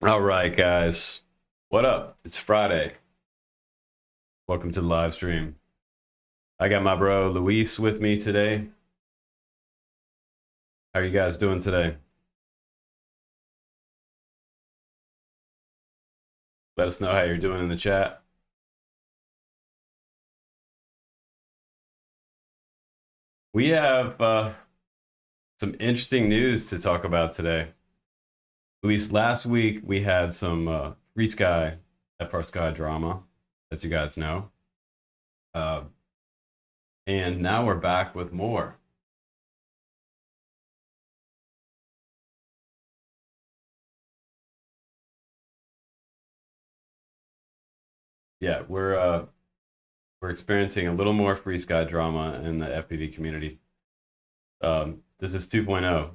All right, guys. What up? It's Friday. Welcome to the live stream. I got my bro Luis with me today. How are you guys doing today? Let us know how you're doing in the chat. We have some interesting news to talk about today. Luis, last week we had some Free Sky, FR Sky drama, as you guys know. And now we're back with more. Yeah, we're experiencing a little more Free Sky drama in the FPV community. This is 2.0.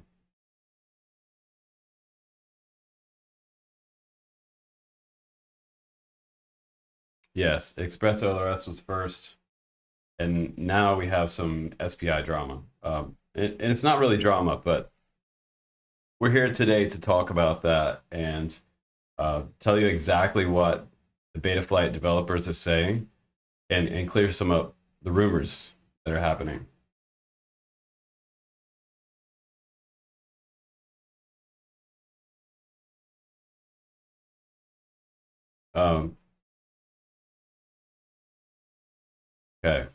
Yes, Express LRS was first, and now we have some SPI drama. And it's not really drama, but we're here today to talk about that and tell you exactly what the Betaflight developers are saying and clear some up the rumors that are happening. Okay.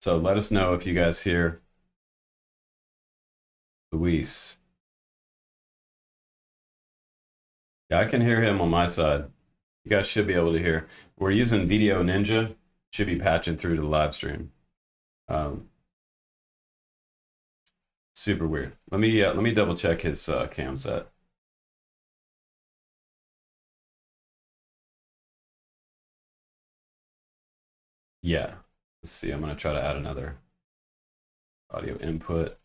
So let us know if you guys hear Luis. Yeah, I can hear him on my side. You guys should be able to hear. We're using Video Ninja. Should be patching through to the live stream. Super weird. Let me double check his cam set. Yeah. Let's see. I'm gonna try to add another audio input.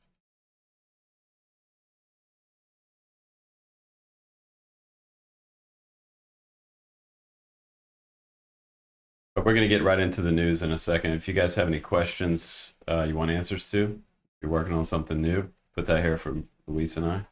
But we're going to get right into the news in a second. If you guys have any questions you want answers to, if you're working on something new, put that here from Luis and I.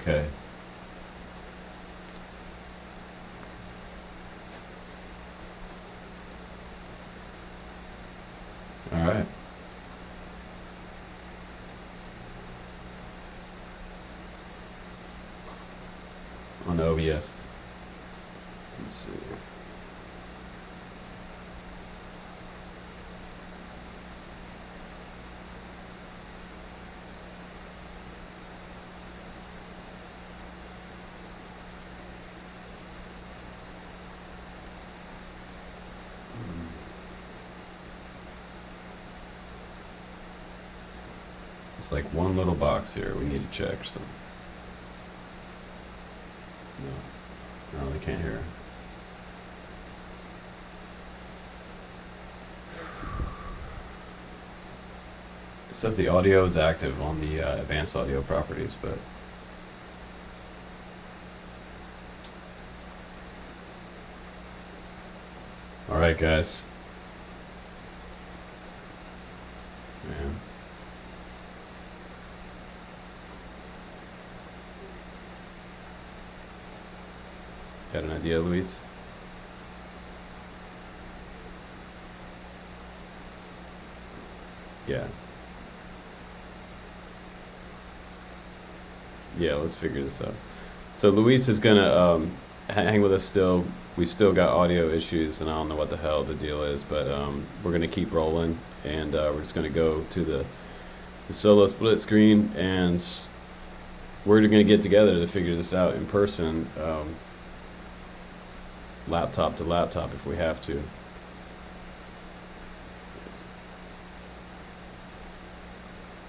Okay. All right. On OBS. Let's see. It's like one little box here we need to check or something. No, they can't hear. It says the audio is active on the advanced audio properties, but all right, guys. Man. Got an idea, Luis? Yeah. Yeah, let's figure this out. So Luis is gonna hang with us still. we still got audio issues, and I don't know what the hell the deal is, but we're gonna keep rolling, and we're just gonna go to the solo split screen, and we're gonna get together to figure this out in person, laptop to laptop if we have to.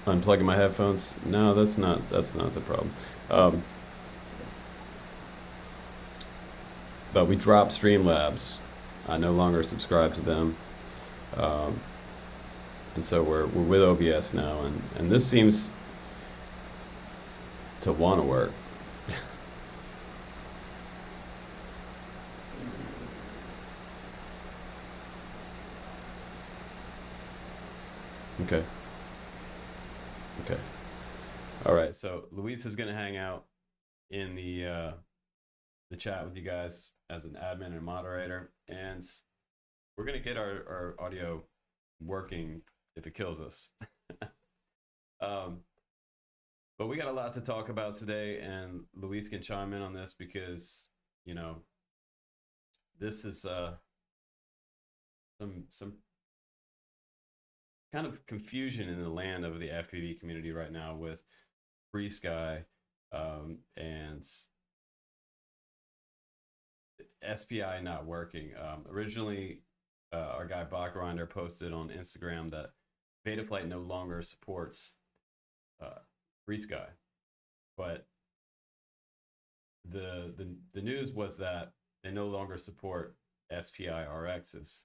Unplugging my headphones? No, that's not the problem. But we dropped Streamlabs. I no longer subscribe to them, and so we're with OBS now, and this seems to want to work. Okay. Okay. All right. So Luis is going to hang out in the chat with you guys as an admin and moderator, and we're going to get our audio working if it kills us. But we got a lot to talk about today, and Luis can chime in on this because, you know, this is some kind of confusion in the land of the FPV community right now with FrSky and SPI not working. Originally, our guy Bachrinder posted on Instagram that Betaflight no longer supports FrSky, but the news was that they no longer support SPI RXs.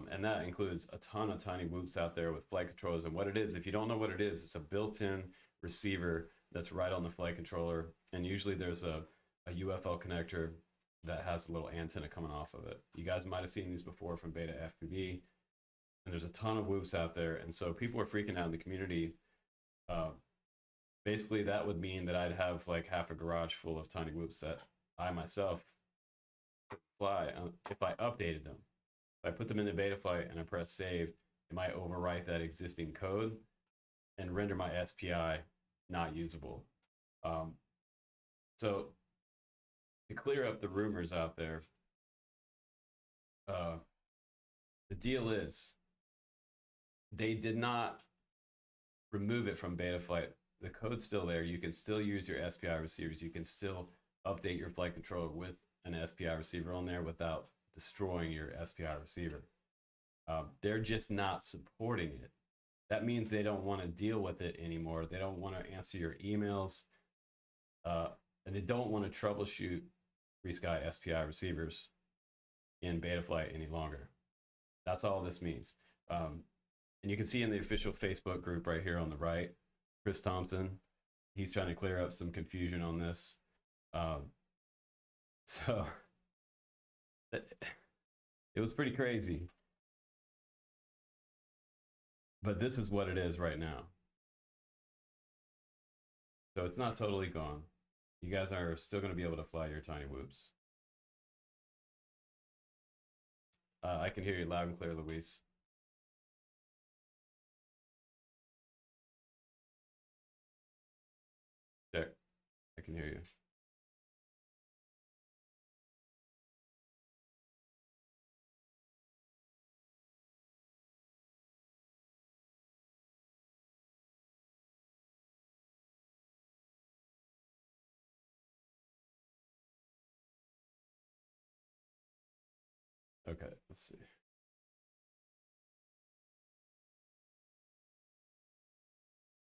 And that includes a ton of tiny whoops out there with flight controllers. And what it is, if you don't know what it is, it's a built-in receiver that's right on the flight controller. And usually there's a UFO connector that has a little antenna coming off of it. You guys might have seen these before from Beta FPV. And there's a ton of whoops out there. And so people are freaking out in the community. Basically, that would mean that I'd have like half a garage full of tiny whoops that I myself could fly if I updated them. If I put them in the Betaflight and I press save, it might overwrite that existing code and render my SPI not usable. So to clear up the rumors out there, the deal is they did not remove it from Betaflight. The code's still there. You can still use your SPI receivers. You can still update your flight controller with an SPI receiver on there without destroying your SPI receiver. They're just not supporting it. That means they don't want to deal with it anymore. They don't want to answer your emails, and they don't want to troubleshoot FrSky SPI receivers in Betaflight any longer. That's all this means. And you can see in the official Facebook group right here on the right, Chris Thompson, he's trying to clear up some confusion on this. So it was pretty crazy. But this is what it is right now. So it's not totally gone. You guys are still going to be able to fly your tiny whoops. I can hear you loud and clear, Luis. Check. I can hear you. Okay, let's see.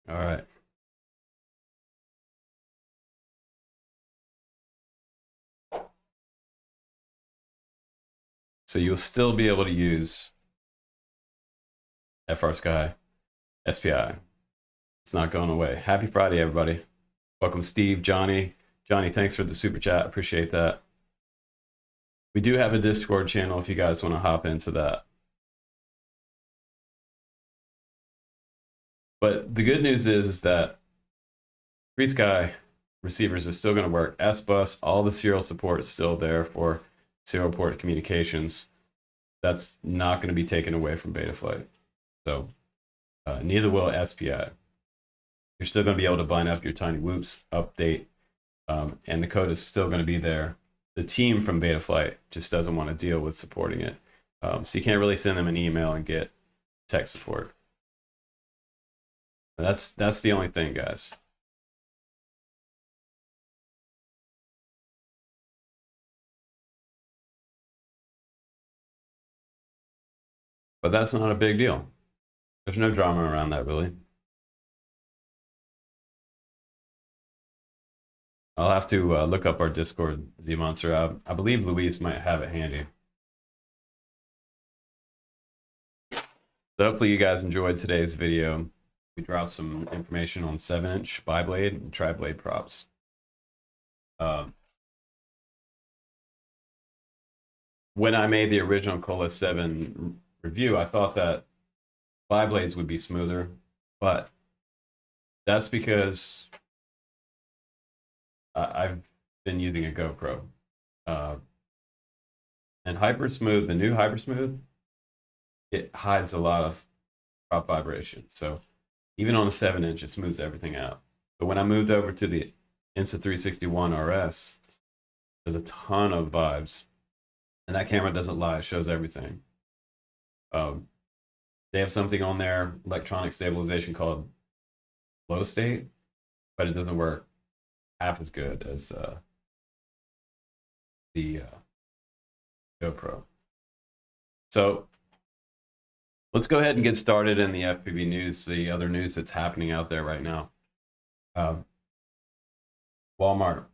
All right. So you'll still be able to use FrSky SPI. It's not going away. Happy Friday, everybody. Welcome, Steve, Johnny. Johnny, thanks for the super chat. Appreciate that. We do have a Discord channel if you guys want to hop into that. But the good news is that FrSky receivers are still going to work. S-Bus, all the serial support is still there for serial port communications. That's not going to be taken away from Betaflight. So neither will SPI. You're still going to be able to bind up your tiny whoops, update, and the code is still going to be there the team from Betaflight just doesn't want to deal with supporting it. So you can't really send them an email and get tech support. That's the only thing, guys. But that's not a big deal. There's no drama around that, really. I'll have to look up our Discord, Z-Monster. I believe Luis might have it handy. So hopefully you guys enjoyed today's video. We dropped some information on 7-inch biblade and tri-blade props. When I made the original Cola 7 review, I thought that biblades would be smoother, but that's because I've been using a GoPro. And Hypersmooth, the new Hypersmooth, it hides a lot of prop vibration. So even on a 7-inch, it smooths everything out. But when I moved over to the Insta361 RS, there's a ton of vibes. And that camera doesn't lie, it shows everything. They have something on there, electronic stabilization, called low state, but it doesn't work half as good as the GoPro. So let's go ahead and get started in the FPV news, the other news that's happening out there right now. Walmart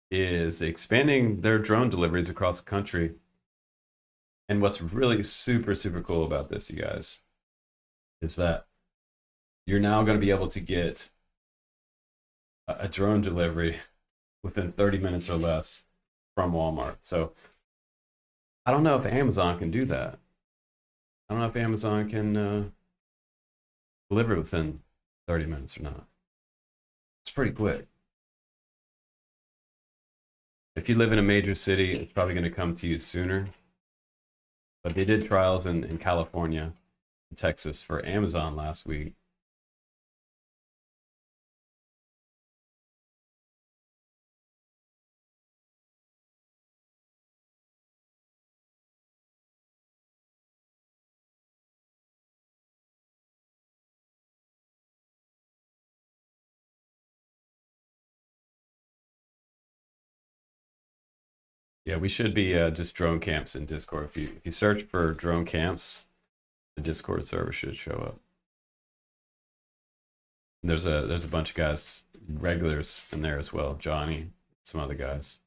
is expanding their drone deliveries across the country. And what's really super, super cool about this, you guys, is that you're now going to be able to get a drone delivery within 30 minutes or less from Walmart. So I don't know if Amazon can do that. I don't know if Amazon can deliver within 30 minutes or not. It's pretty quick. If you live in a major city, it's probably going to come to you sooner. But they did trials in California and Texas for Amazon last week. Yeah, we should be just drone camps in Discord. If you search for drone camps, the Discord server should show up. And there's a bunch of guys, regulars in there as well. Johnny, some other guys.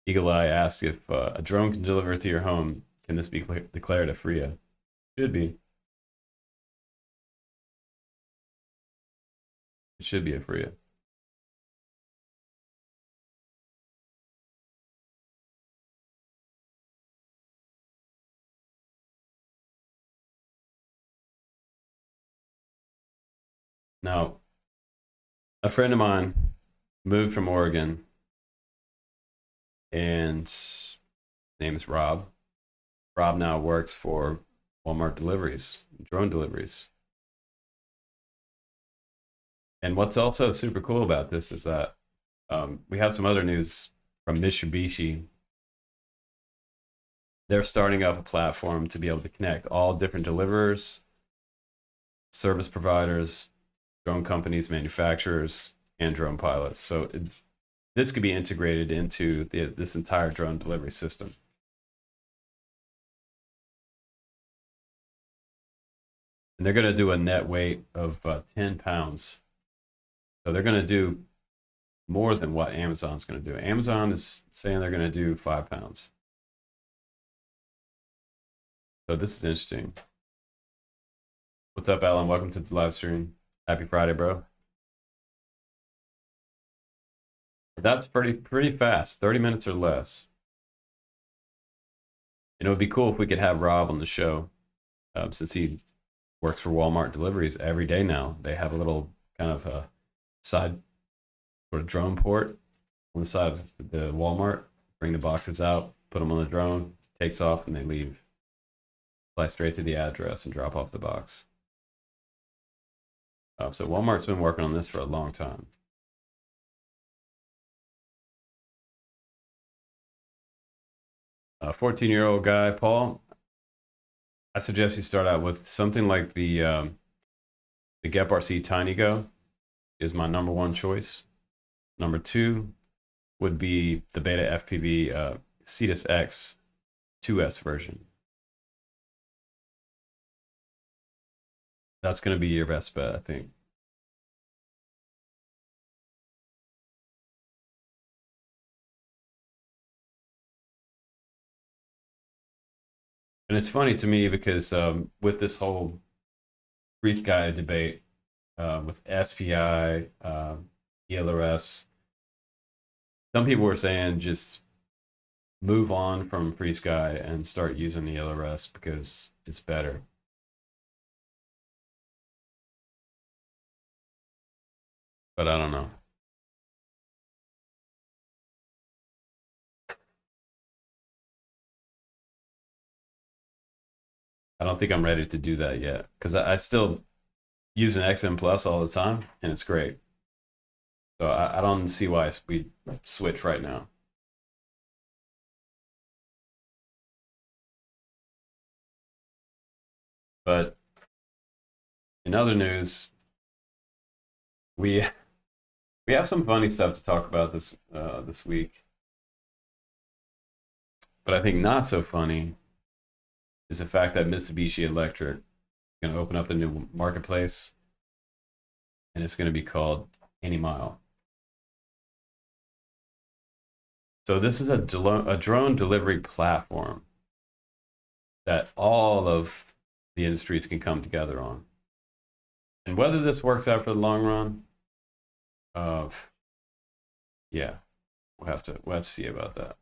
Eagle Eye asks if a drone can deliver to your home. Can this be declared a FRIA? Should be. It should be a FRIA. Now, a friend of mine moved from Oregon, and his name is Rob. Rob now works for Walmart deliveries, drone deliveries. And what's also super cool about this is that we have some other news from Mitsubishi. They're starting up a platform to be able to connect all different deliverers, service providers, drone companies, manufacturers, and drone pilots. So this could be integrated into this entire drone delivery system. And they're going to do a net weight of 10 pounds. So they're going to do more than what Amazon's going to do. Amazon is saying they're going to do 5 pounds. So this is interesting. What's up, Alan? Welcome to the live stream. Happy Friday, bro. That's pretty fast, 30 minutes or less. And it would be cool if we could have Rob on the show, since he works for Walmart deliveries every day now. They have a little kind of a side sort of drone port on the side of the Walmart. Bring the boxes out, put them on the drone, takes off, and they leave. fly straight to the address and drop off the box. So Walmart's been working on this for a long time. A 14-year-old guy, Paul, I suggest you start out with something like the Gep RC Tiny Go is my #1 choice. Number 2 would be the Beta FPV Cetus X 2S version. That's going to be your best bet, I think. And it's funny to me because with this whole free sky debate with SPI, ELRS, some people were saying just move on from free sky and start using the ELRS because it's better. But I don't know. I don't think I'm ready to do that yet because I still use an XM Plus all the time and it's great. So I don't see why we switch right now. But in other news, we have some funny stuff to talk about this week. But I think not so funny is the fact that Mitsubishi Electric is going to open up a new marketplace, and it's going to be called Any Mile. So this is a drone delivery platform that all of the industries can come together on. And whether this works out for the long run, yeah, we'll have to see about that.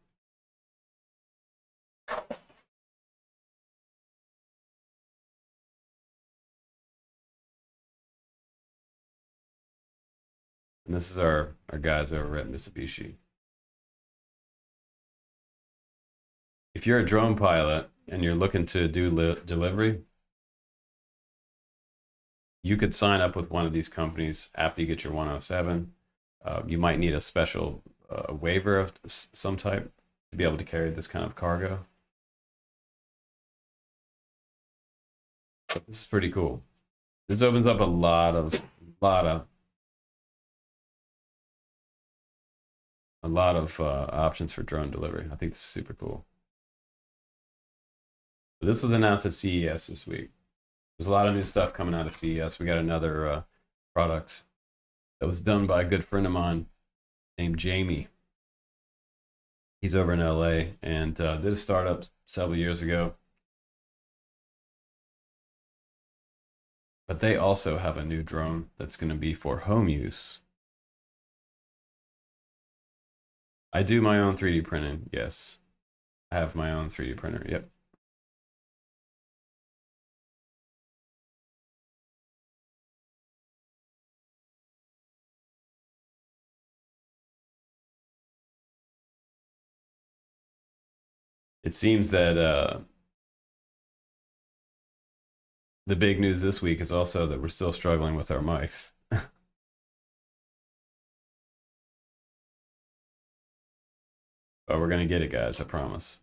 And this is our guys over at Mitsubishi. If you're a drone pilot and you're looking to do delivery, you could sign up with one of these companies after you get your 107. You might need a special waiver of some type to be able to carry this kind of cargo. But this is pretty cool. This opens up a lot of options for drone delivery. I think this is super cool. This was announced at CES this week. There's a lot of new stuff coming out of CES. We got another product that was done by a good friend of mine named Jamie. He's over in LA and did a startup several years ago. But they also have a new drone that's going to be for home use. I do my own 3D printing, yes. I have my own 3D printer, yep. It seems that the big news this week is also that we're still struggling with our mics. But we're going to get it, guys, I promise.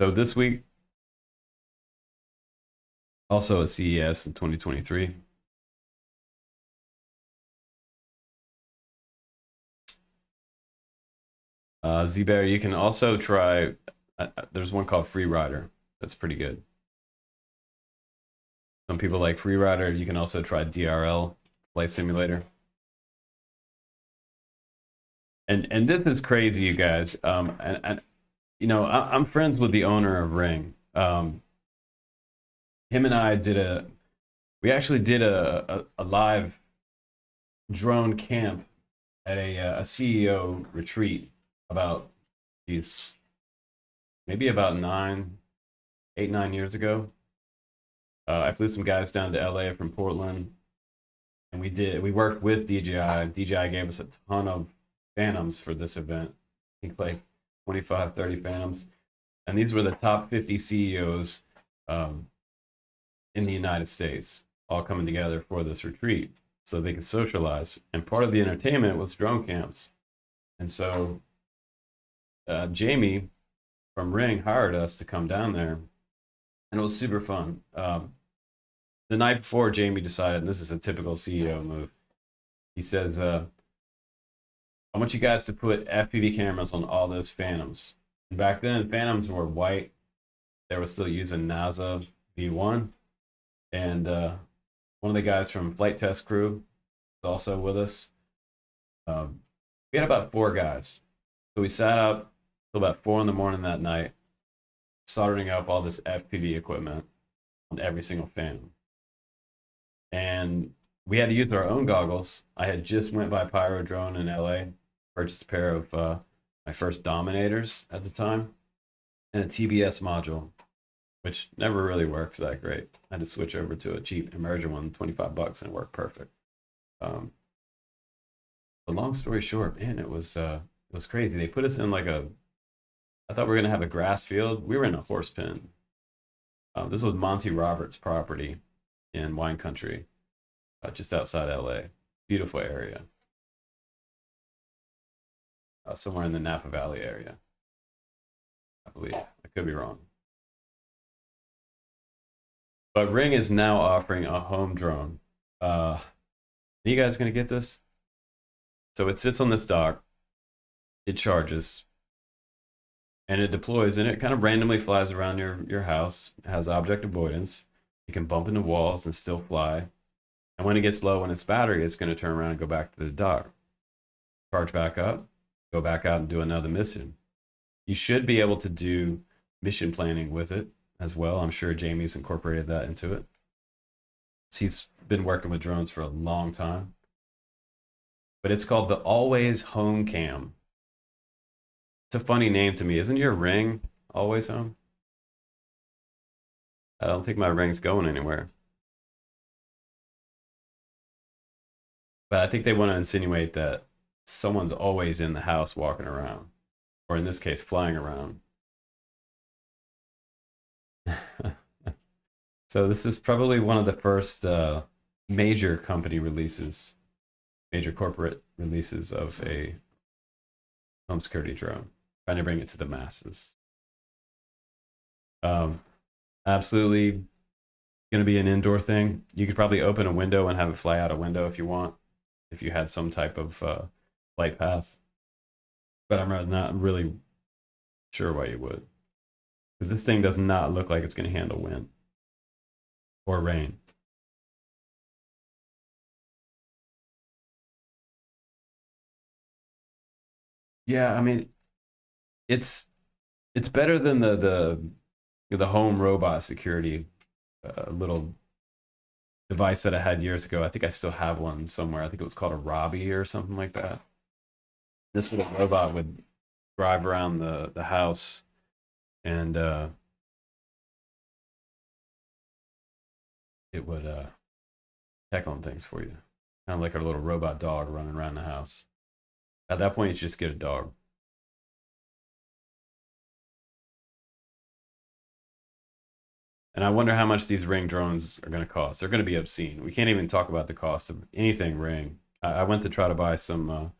So this week, also at CES in 2023. Z-Bear, you can also try, there's one called Freerider. That's pretty good. Some people like Freerider. You can also try DRL, Flight Simulator. And this is crazy, you guys. And you know, I'm friends with the owner of Ring. Him and I we actually did a live drone camp at a CEO retreat about, geez, maybe about 8, 9 years ago. I flew some guys down to LA from Portland, and we worked with DJI. DJI gave us a ton of Phantoms for this event. I think like 25, 30 Phantoms. And these were the top 50 CEOs in the United States, all coming together for this retreat so they could socialize. And part of the entertainment was drone camps. And so Jamie from Ring hired us to come down there, and it was super fun. The night before, Jamie decided, and this is a typical CEO move, he says, I want you guys to put FPV cameras on all those Phantoms. And back then, Phantoms were white. They were still using NASA V1. And one of the guys from Flight Test Crew is also with us. We had about 4 guys. So we sat up till about 4 in the morning that night, soldering up all this FPV equipment on every single Phantom. And we had to use our own goggles. I had just went by Pyro Drone in LA, purchased a pair of my first Dominators at the time, and a TBS module, which never really works that great. I had to switch over to a cheap Emerger one, $25, and it worked perfect. But long story short, man, it was crazy. They put us in like I thought we were gonna have a grass field. We were in a horse pen. This was Monty Roberts' property in wine country, just outside LA. Beautiful area. Somewhere in the Napa Valley area, I believe. I could be wrong. But Ring is now offering a home drone. Are you guys gonna get this? So it sits on this dock, it charges, and it deploys, and it kind of randomly flies around your house. It has object avoidance. You can bump into walls and still fly. And when it gets low on its battery, it's going to turn around and go back to the dock, charge back up, go back out and do another mission. You should be able to do mission planning with it as well. I'm sure Jamie's incorporated that into it. So he's been working with drones for a long time. But it's called the Always Home Cam. It's a funny name to me. Isn't your Ring always home? I don't think my Ring's going anywhere. But I think they want to insinuate that someone's always in the house walking around, or in this case, flying around. So this is probably one of the first major company releases, major corporate releases of a home security drone, trying to bring it to the masses. Absolutely going to be an indoor thing. You could probably open a window and have it fly out a window if you want, if you had some type of flight path. But I'm not really sure why you would, because this thing does not look like it's going to handle wind or rain. Yeah, I mean, it's better than the home robot security little device that I had years ago. I think I still have one somewhere. I think it was called a Robbie or something like that. This little robot would drive around the house and it would check on things for you. Kind of like a little robot dog running around the house. At that point, you just get a dog. And I wonder how much these Ring drones are going to cost. They're going to be obscene. We can't even talk about the cost of anything Ring. I went to try to buy some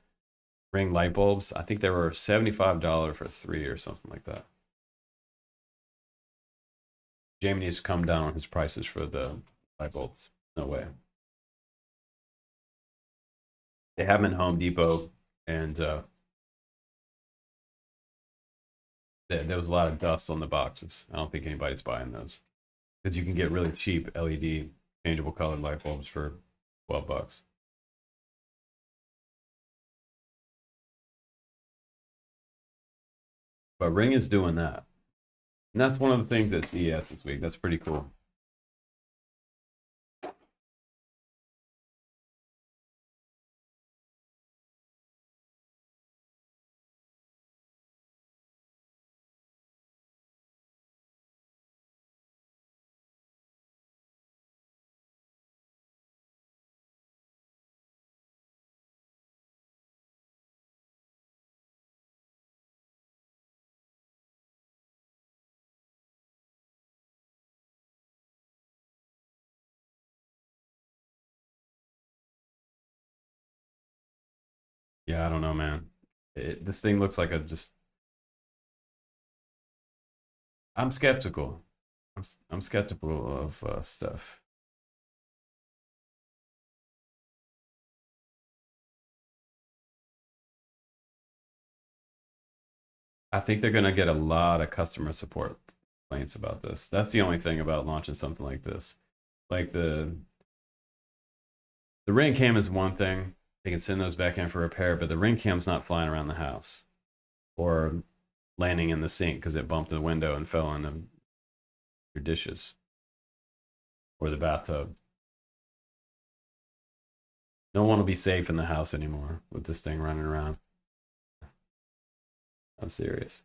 Ring light bulbs. I think they were $75 for 3 or something like that. Jamie needs to come down on his prices for the light bulbs. No way. They have them in Home Depot, and there was a lot of dust on the boxes. I don't think anybody's buying those, because you can get really cheap LED changeable colored light bulbs for $12. But Ring is doing that. And that's one of the things at CES this week. That's pretty cool. Yeah, I don't know, man. This thing looks like a just. I'm skeptical. I'm skeptical of stuff. I think they're gonna get a lot of customer support complaints about this. That's the only thing about launching something like this. Like the ring cam is one thing. They can send those back in for repair, but the ring cam's not flying around the house or landing in the sink because it bumped the window and fell into your dishes or the bathtub. No one will be safe in the house anymore with this thing running around. I'm serious.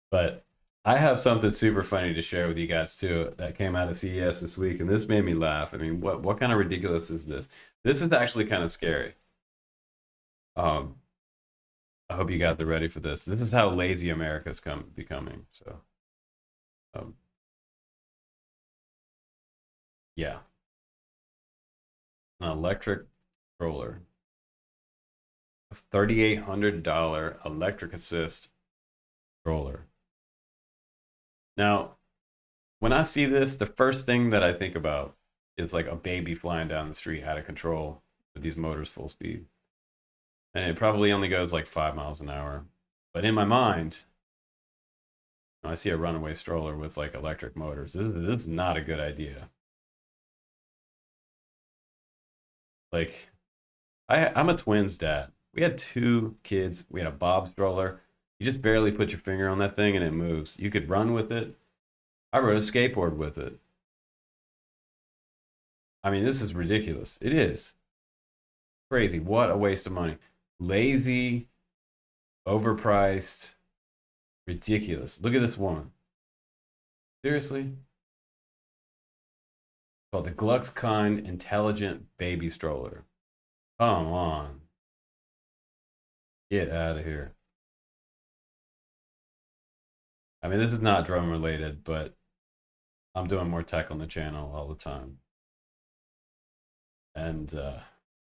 But I have something super funny to share with you guys too that came out of CES this week, and this made me laugh. I mean, what kind of ridiculous is this? This is actually kind of scary. Um, I hope you got the ready for this. This is how lazy America's becoming. So, um, yeah, an electric stroller, a $3,800 electric assist stroller. Now, when I see this, the first thing that I think about is like a baby flying down the street out of control with these motors full speed. And it probably only goes like 5 miles an hour. But in my mind, I see a runaway stroller with like electric motors. This is not a good idea. Like, I'm a twins dad. We had 2 kids. We had a Bob stroller. You just barely put your finger on that thing and it moves. You could run with it. I rode a skateboard with it. I mean, this is ridiculous. It is crazy. What a waste of money. Lazy, overpriced, ridiculous. Look at this one. Seriously? Called the Gluxkind Intelligent Baby Stroller. Come on. Get out of here. I mean, this is not drone related, but I'm doing more tech on the channel all the time. And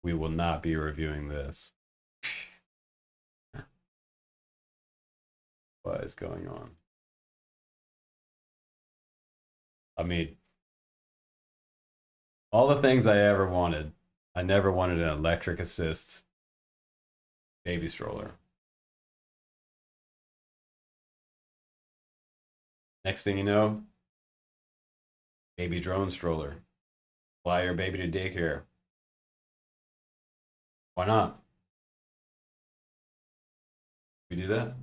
we will not be reviewing this. What is going on? I mean, all the things I ever wanted, I never wanted an electric assist baby stroller. Next thing you know, baby drone stroller. Fly your baby to daycare. Why not? We do that?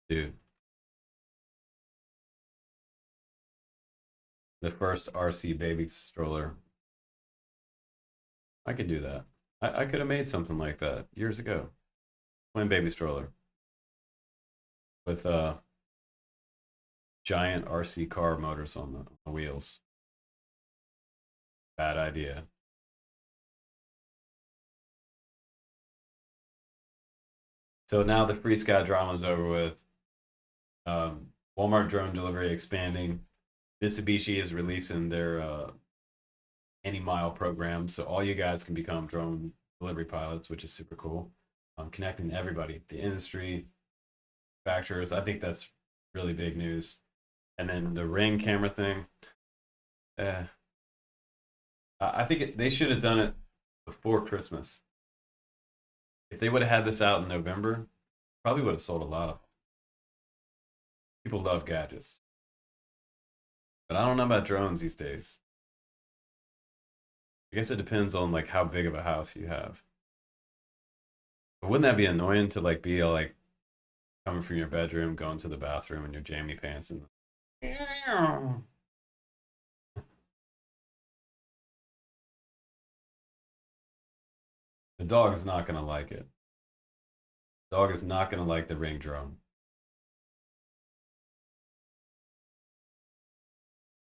Dude, the first RC baby stroller. I could do that. I could have made something like that years ago. Twin baby stroller with giant RC car motors on the wheels. Bad idea. So now the free sky drama is over with. Walmart drone delivery expanding. Mitsubishi is releasing their any-mile program, so all you guys can become drone delivery pilots, which is super cool. Connecting everybody, the industry, manufacturers. I think that's really big news. And then the ring camera thing. I think they should have done it before Christmas. If they would have had this out in November, probably would have sold a lot of them. People love gadgets. But I don't know about drones these days. I guess it depends on like how big of a house you have. But wouldn't that be annoying to like be like coming from your bedroom, going to the bathroom in your jammy pants and the dog is not gonna like it. The dog is not gonna like the ring drone.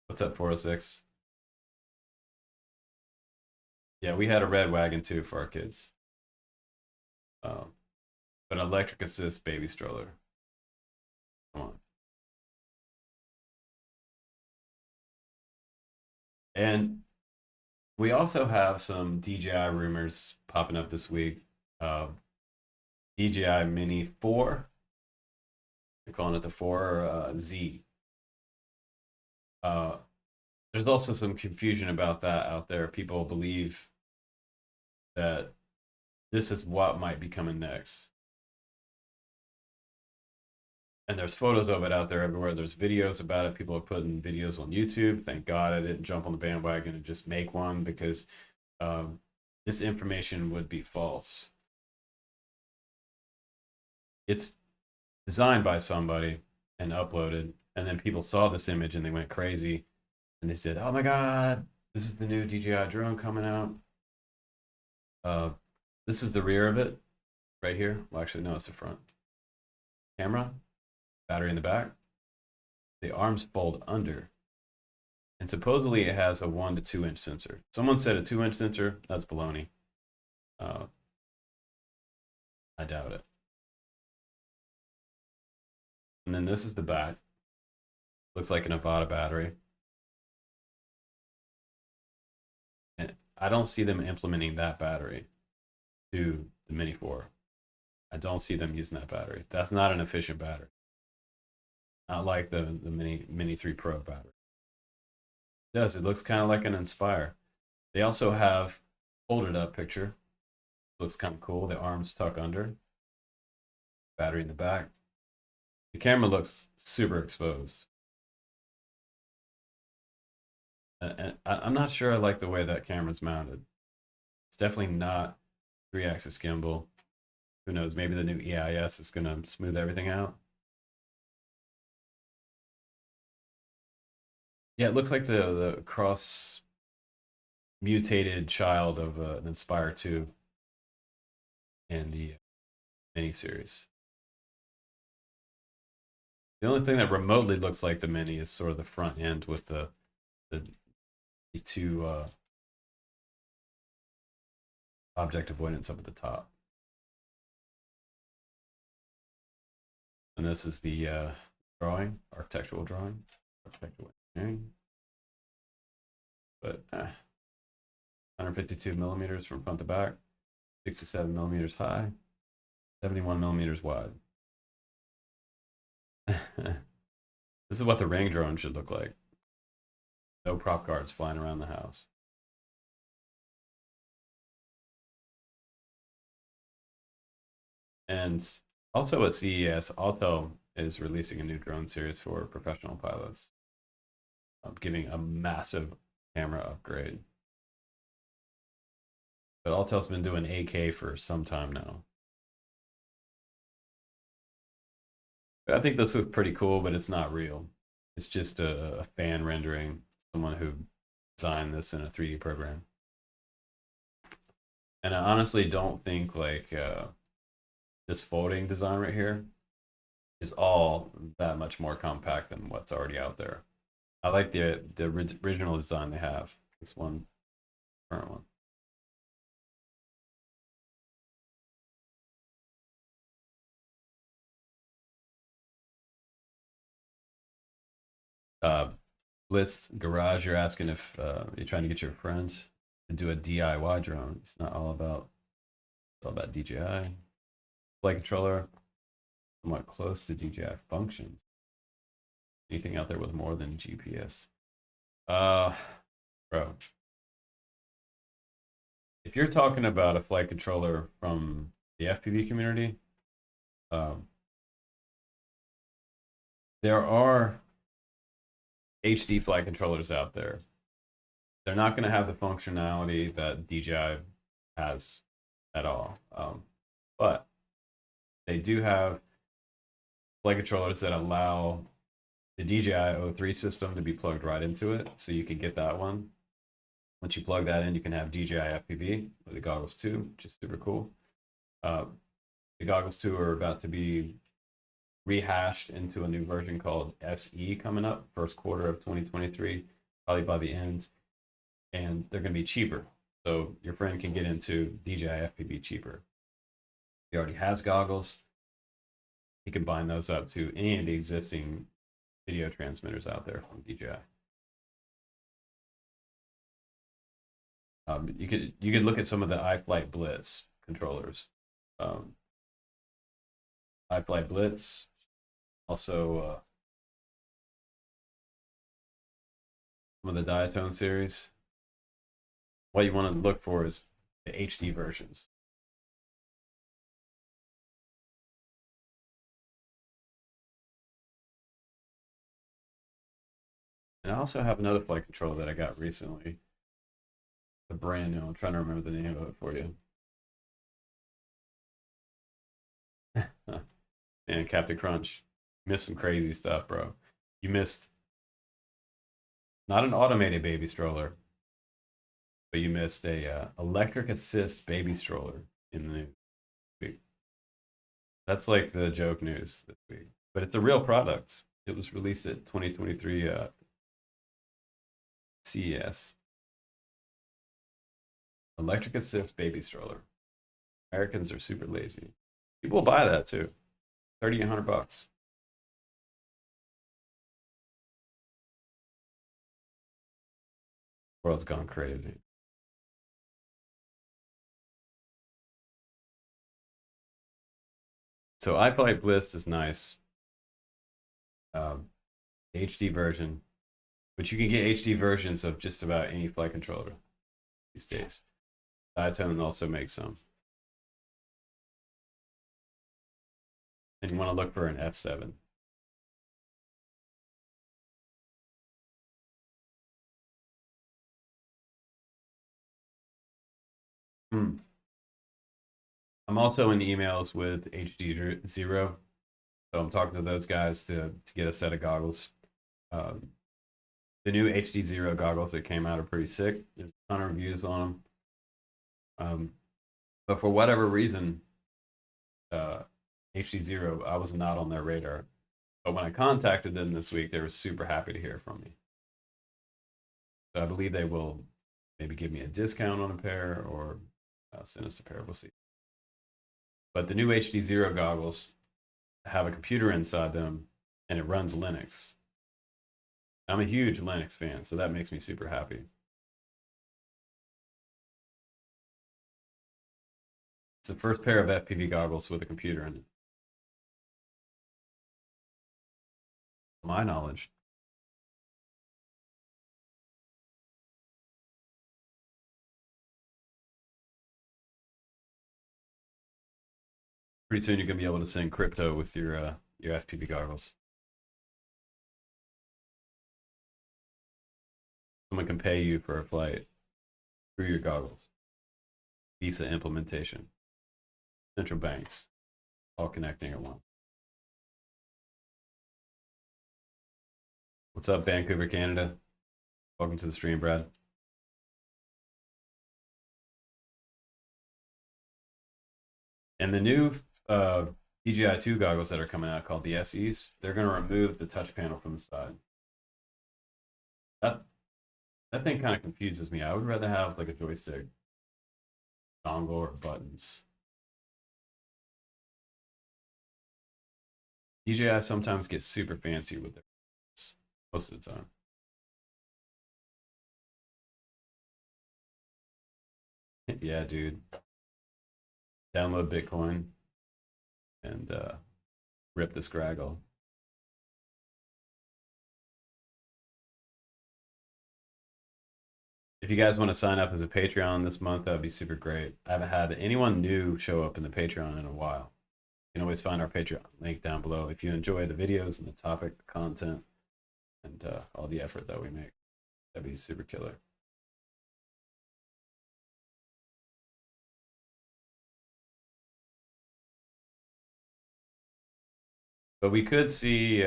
What's up, 406? Yeah, we had a red wagon too for our kids. Um, but electric assist baby stroller. And we also have some DJI rumors popping up this week. Uh, DJI Mini 4, they're calling it the 4Z. Uh, there's also some confusion about that out there. People believe that this is what might be coming next. And there's photos of it out there everywhere. There's videos about it. People are putting videos on YouTube. Thank God I didn't jump on the bandwagon and just make one, because this information would be false. It's designed by somebody and uploaded, and then people saw this image and they went crazy, and they said, "Oh my God, this is the new DJI drone coming out." This is the rear of it, right here. Well, actually, no, it's the front. Camera, battery in the back. The arms fold under, and supposedly it has a 1 to 2 inch sensor. Someone said a 2-inch sensor. That's baloney. I doubt it. And then this is the back. Looks like an Avata battery. And I don't see them implementing that battery to the Mini 4. I don't see them using that battery. That's not an efficient battery. Not like the Mini 3 Pro battery. It does. It looks kind of like an Inspire. They also have folded up picture. Looks kind of cool. The arms tuck under. Battery in the back. The camera looks super exposed. And I'm not sure I like the way that camera's mounted. It's definitely not 3-axis gimbal. Who knows? Maybe the new EIS is going to smooth everything out. Yeah, it looks like the cross mutated child of an Inspire 2 and the Mini series. The only thing that remotely looks like the Mini is sort of the front end with the two object avoidance up at the top. And this is the drawing, architectural drawing, architectural engineering. But 152 millimeters from front to back, 67 millimeters high, 71 millimeters wide. This is what the Ring drone should look like. No prop guards flying around the house. And also at CES, Autel is releasing a new drone series for professional pilots, giving a massive camera upgrade. But Autel's been doing AK for some time now. I think this looks pretty cool, but it's not real. It's just a fan rendering, someone who designed this in a 3D program. And I honestly don't think like this folding design right here is all that much more compact than what's already out there. I like the original design they have. This one, current one. Bliss Garage, you're asking if you're trying to get your friends to do a DIY drone. It's not all about DJI. Flight controller, somewhat close to DJI functions. Anything out there with more than GPS? Bro. If you're talking about a flight controller from the FPV community, there are HD flight controllers out there. They're not going to have the functionality that DJI has at all. But they do have flight controllers that allow the DJI O3 system to be plugged right into it. So you can get that one. Once you plug that in, you can have DJI FPV with the Goggles 2, which is super cool. The Goggles 2 are about to be rehashed into a new version called SE coming up, first quarter of 2023, probably by the end. And they're going to be cheaper. So your friend can get into DJI FPV cheaper. He already has goggles. He can bind those up to any of the existing video transmitters out there from DJI. You could look at some of the iFlight Blitz controllers. iFlight Blitz, also some of the Diatone series. What you want to look for is the HD versions. And I also have another flight controller that I got recently. The brand new. I'm trying to remember the name of it for you. And Captain Crunch, missed some crazy stuff, bro. You missed not an automated baby stroller, but you missed a electric assist baby stroller in the news. That's like the joke news this week, but it's a real product. It was released at 2023 CES. Electric assist baby stroller. Americans are super lazy. People will buy that too. 3,800 bucks. World's gone crazy. So iFlight Bliss is nice. HD version, but you can get HD versions of just about any flight controller these days. Diatone also makes some. And you want to look for an F7. I'm also in emails with HDZero, so I'm talking to those guys to get a set of goggles. The new HDZero goggles that came out are pretty sick. There's a ton of reviews on them. But for whatever reason, HDZero, I was not on their radar. But when I contacted them this week, they were super happy to hear from me. So I believe they will maybe give me a discount on a pair or send us a pair. We'll see. But the new HDZero goggles have a computer inside them and it runs Linux. I'm a huge Linux fan, so that makes me super happy. It's the first pair of FPV goggles with a computer in it. To my knowledge. Pretty soon you're gonna be able to send crypto with your FPV goggles. Someone can pay you for a flight through your goggles. Visa implementation. Central banks, all connecting at once. What's up, Vancouver, Canada? Welcome to the stream, Brad. And the new DJI 2 goggles that are coming out called the SEs, they're going to remove the touch panel from the side. That thing kind of confuses me. I would rather have like a joystick, dongle, or buttons. DJI sometimes gets super fancy with it most of the time. Yeah, dude. Download Bitcoin and rip the scraggle. If you guys want to sign up as a Patreon this month, that would be super great. I haven't had anyone new show up in the Patreon in a while. You can always find our Patreon link down below if you enjoy the videos and the topic, the content, and all the effort that we make. That'd be super killer. But we could see,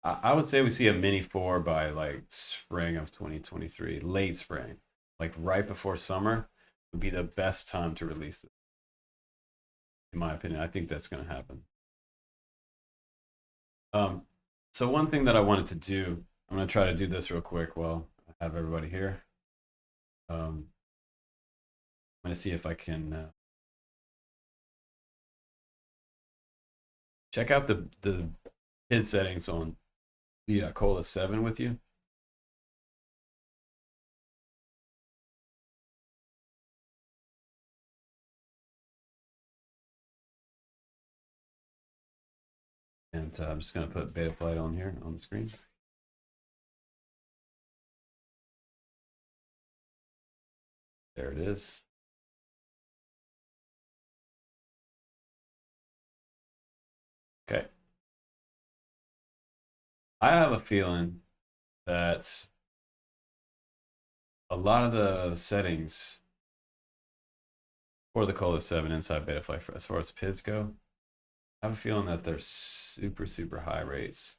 I would say we see a Mini 4 by like spring of 2023, late spring, like right before summer would be the best time to release it. In my opinion, I think that's going to happen. So one thing that I wanted to do, I'm going to try to do this real quick while I have everybody here. I'm going to see if I can check out the HID settings on the Cola 7 with you. And I'm just going to put Betaflight on here on the screen. There it is. Okay. I have a feeling that a lot of the settings for the Cola 7 inside Betaflight, as far as PIDs go, I have a feeling that they're super high rates,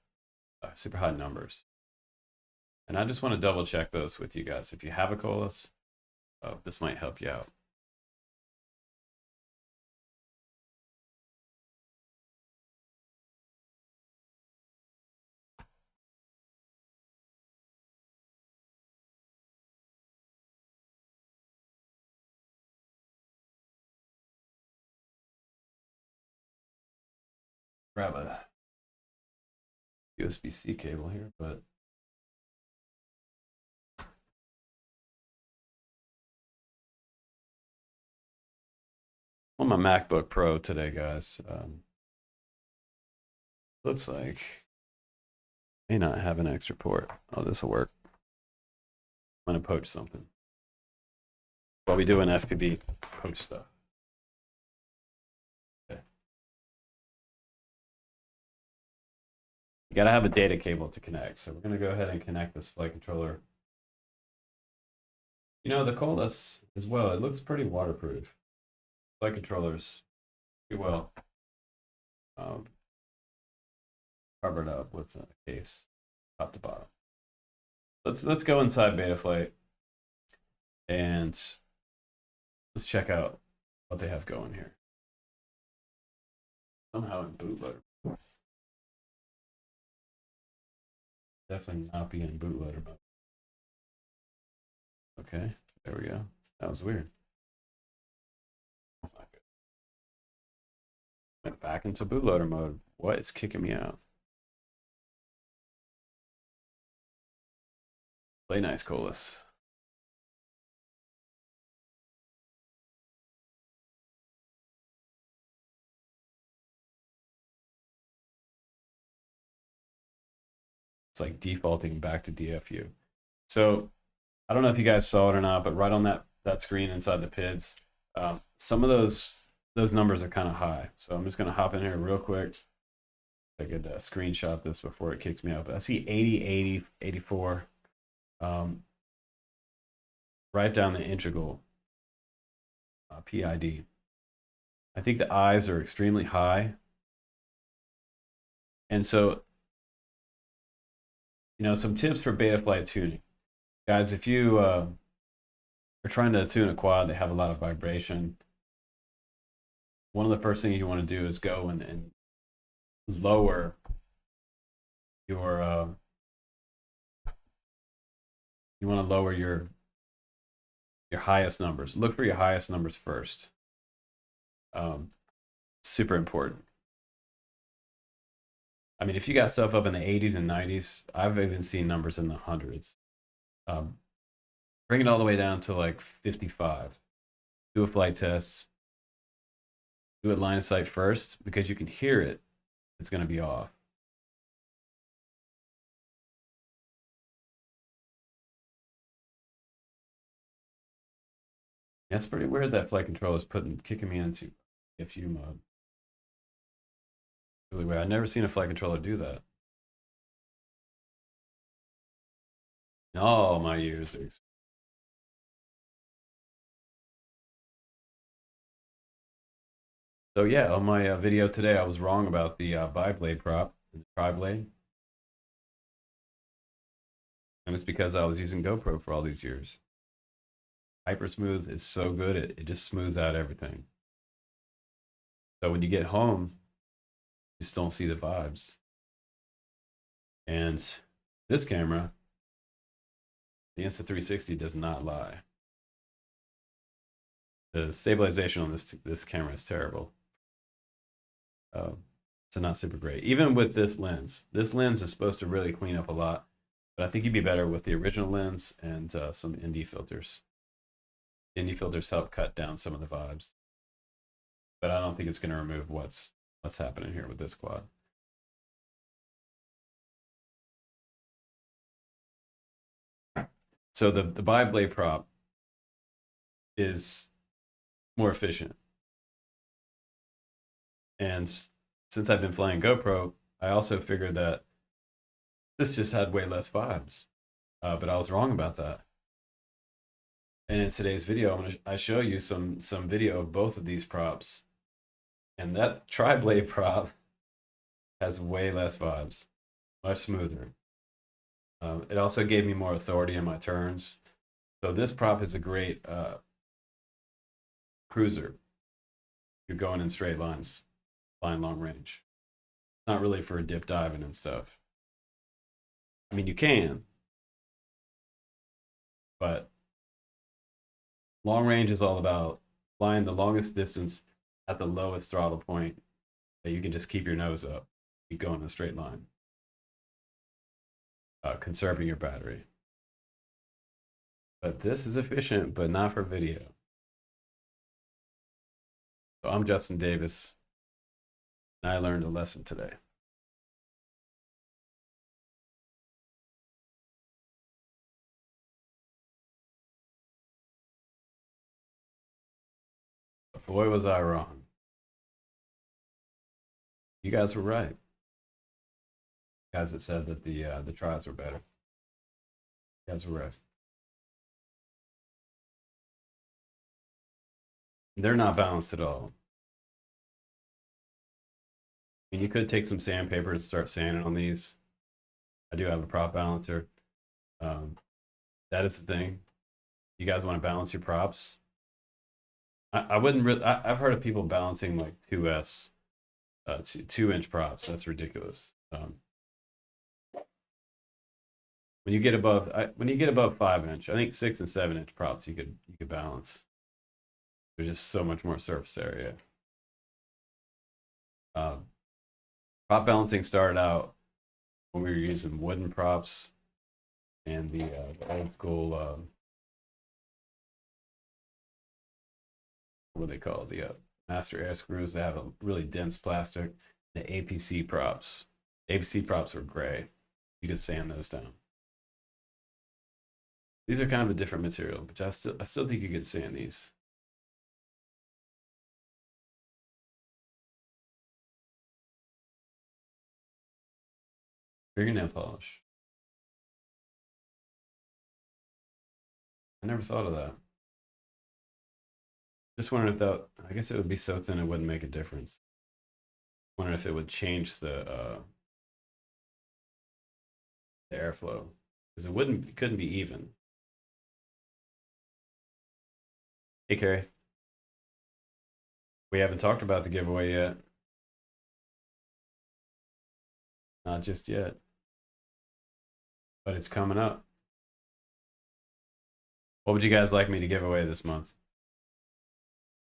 super high numbers. And I just want to double check those with you guys. If you have a Colas, this might help you out. Grab a USB-C cable here, but on my MacBook Pro today, guys. Looks like may not have an extra port. Oh, this will work. I'm gonna poach something while we do an FPV poach stuff. Okay. You gotta have a data cable to connect, so we're gonna go ahead and connect this flight controller. You know, the Colas as well, it looks pretty waterproof. Flight controllers pretty well covered up with a case top to bottom. Let's go inside Betaflight and let's check out what they have going here. Somehow in bootloader. Definitely not be in bootloader mode. Okay, there we go. That was weird. That's not good. Went back into bootloader mode. What is kicking me out? Play nice, Colas. It's like defaulting back to DFU. So I don't know if you guys saw it or not, but right on that screen inside the PIDs, some of those numbers are kind of high. So I'm just going to hop in here real quick. I could screenshot this before it kicks me out. But I see 80, 80, 84. Right down the integral PID. I think the eyes are extremely high. And so, you know, some tips for Betaflight tuning. Guys, if you are trying to tune a quad, they have a lot of vibration. One of the first things you want to do is go and lower your, you want to lower your highest numbers. Look for your highest numbers first. Super important. I mean, if you got stuff up in the 80s and 90s, I've even seen numbers in the hundreds. Bring it all the way down to like 55. Do a flight test. Do it line of sight first, because you can hear it. It's going to be off. That's pretty weird that flight controller is kicking me into DFU mode. Really weird. I've never seen a flight controller do that. Oh, my ears are. So yeah, on my video today, I was wrong about the biblade prop, the tri-blade. And it's because I was using GoPro for all these years. Hyper Smooth is so good, it just smooths out everything. So when you get home, you just don't see the vibes. And this camera, the Insta360, does not lie. The stabilization on this camera is terrible. So not super great. Even with this lens is supposed to really clean up a lot, but I think you'd be better with the original lens and some ND filters. ND filters help cut down some of the vibes, but I don't think it's going to remove what's happening here with this quad. So the bi-blade prop is more efficient. And since I've been flying GoPro, I also figured that this just had way less vibes. But I was wrong about that. And in today's video, I show you some video of both of these props. And that tri-blade prop has way less vibes, much smoother. It also gave me more authority in my turns. So this prop is a great cruiser. You're going in straight lines, flying long range. Not really for dip diving and stuff. I mean, you can, but long range is all about flying the longest distance at the lowest throttle point that you can just keep your nose up, keep going in a straight line, conserving your battery. But this is efficient, but not for video. So I'm Justin Davis, and I learned a lesson today. But boy, was I wrong. You guys were right. Guys that said that the tries were better. You guys were right. They're not balanced at all. I mean, you could take some sandpaper and start sanding on these. I do have a prop balancer. That is the thing. You guys want to balance your props? I wouldn't really. I've heard of people balancing like 2S, 2-inch props. That's ridiculous. When you get above 5-inch, I think 6 and 7-inch props you could balance. There's just so much more surface area. Prop balancing started out when we were using wooden props and the old school, what do they call it? The master air screws that have a really dense plastic. The APC props. APC props were gray. You could sand those down. These are kind of a different material, but I still think you could sand these. Fingernail polish. I never thought of that. Just wondering if that, I guess it would be so thin it wouldn't make a difference. Wondering if it would change the airflow, because it couldn't be even. Hey, Carrie. We haven't talked about the giveaway yet. Not just yet. But it's coming up. What would you guys like me to give away this month?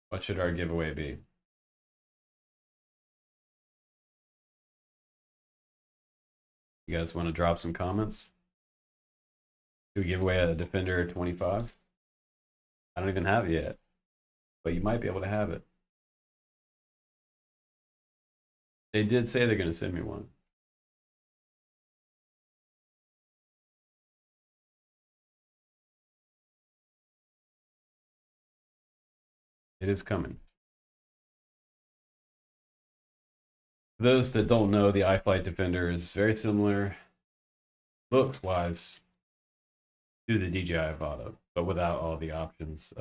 What should our giveaway be? You guys want to drop some comments? Do we give away a Defender 25? I don't even have it yet, but you might be able to have it. They did say they're going to send me one. It is coming. For those that don't know, the iFlight Defender is very similar, looks-wise, to the DJI Avata, but without all the options.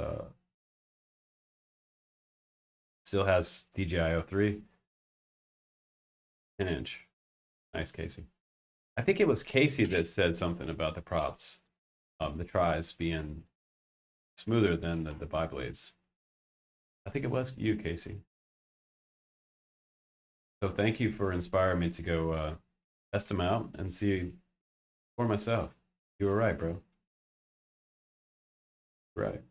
Still has DJI 03, 10-inch. Nice, Casey. I think it was Casey that said something about the props, the tries being smoother than the bi-blades. I think it was you, Casey. So thank you for inspiring me to go test them out and see for myself. You were right, bro. Right.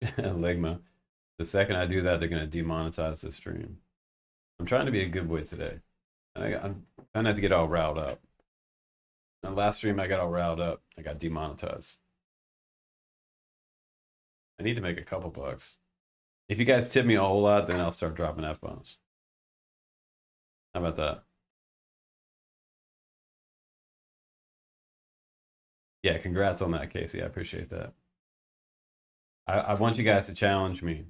Ligma. The second I do that, they're going to demonetize the stream. I'm trying to be a good boy today. I'm trying not to get all riled up. The last stream I got all riled up. I got demonetized. I need to make a couple bucks. If you guys tip me a whole lot, then I'll start dropping F-bombs. How about that? Yeah, congrats on that, Casey. I appreciate that. I want you guys to challenge me.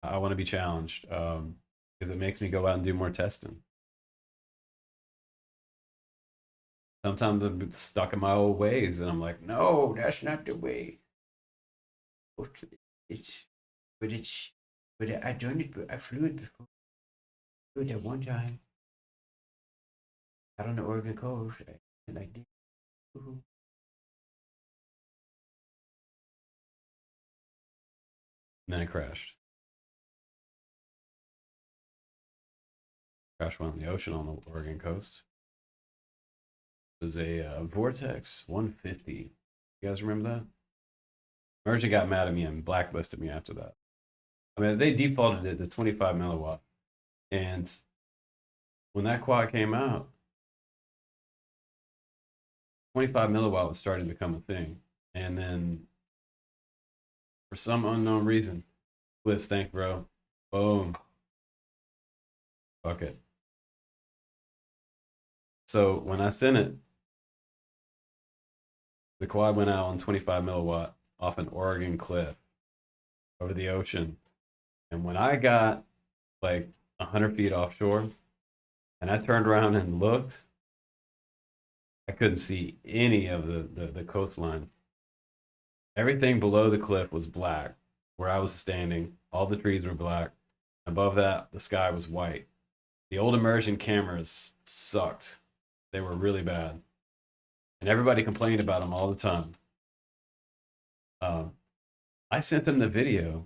I want to be challenged because it makes me go out and do more testing. Sometimes I'm stuck in my old ways, and I'm like, no, that's not the way. It's, but it's, but I done it. I flew it before. Flew it at one time out on the Oregon coast, and I did. And then it crashed. Crashed one in the ocean on the Oregon coast. It was a Vortex 150. You guys remember that? Merchant got mad at me and blacklisted me after that. I mean, they defaulted it to 25 milliwatt. And when that quad came out, 25 milliwatt was starting to become a thing. And then for some unknown reason, Blitz stank, bro. Boom. Fuck it. So when I sent it, the quad went out on 25 milliwatt off an Oregon cliff over the ocean. And when I got like 100 feet offshore and I turned around and looked, I couldn't see any of the coastline. Everything below the cliff was black. Where I was standing, all the trees were black. Above that, the sky was white. The old immersion cameras sucked. They were really bad. And everybody complained about them all the time. I sent them the video,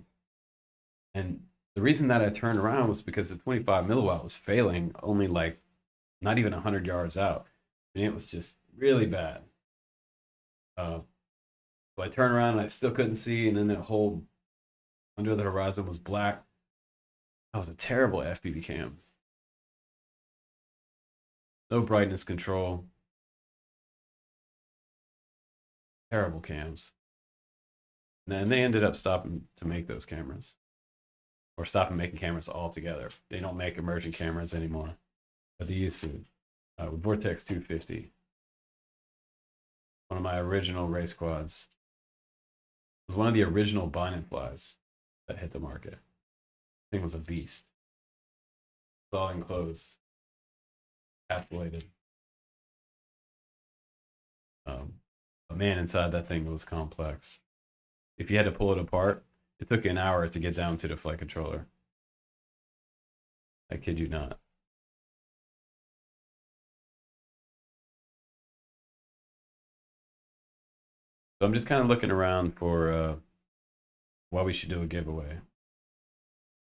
and the reason that I turned around was because the 25 milliwatt was failing only like not even 100 yards out. And it was just really bad. So I turned around and I still couldn't see, and then that whole under the horizon was black. That was a terrible FPV cam. No brightness control. Terrible cams. And then they ended up stopping to make those cameras. Or stopping making cameras altogether. They don't make immersion cameras anymore. But they used to. With Vortex 250. One of my original race quads. It was one of the original bind flies that hit the market. The thing was a beast. It's all enclosed. Encapsulated. But man, inside that thing was complex. If you had to pull it apart, it took you an hour to get down to the flight controller. I kid you not. So I'm just kind of looking around for why we should do a giveaway.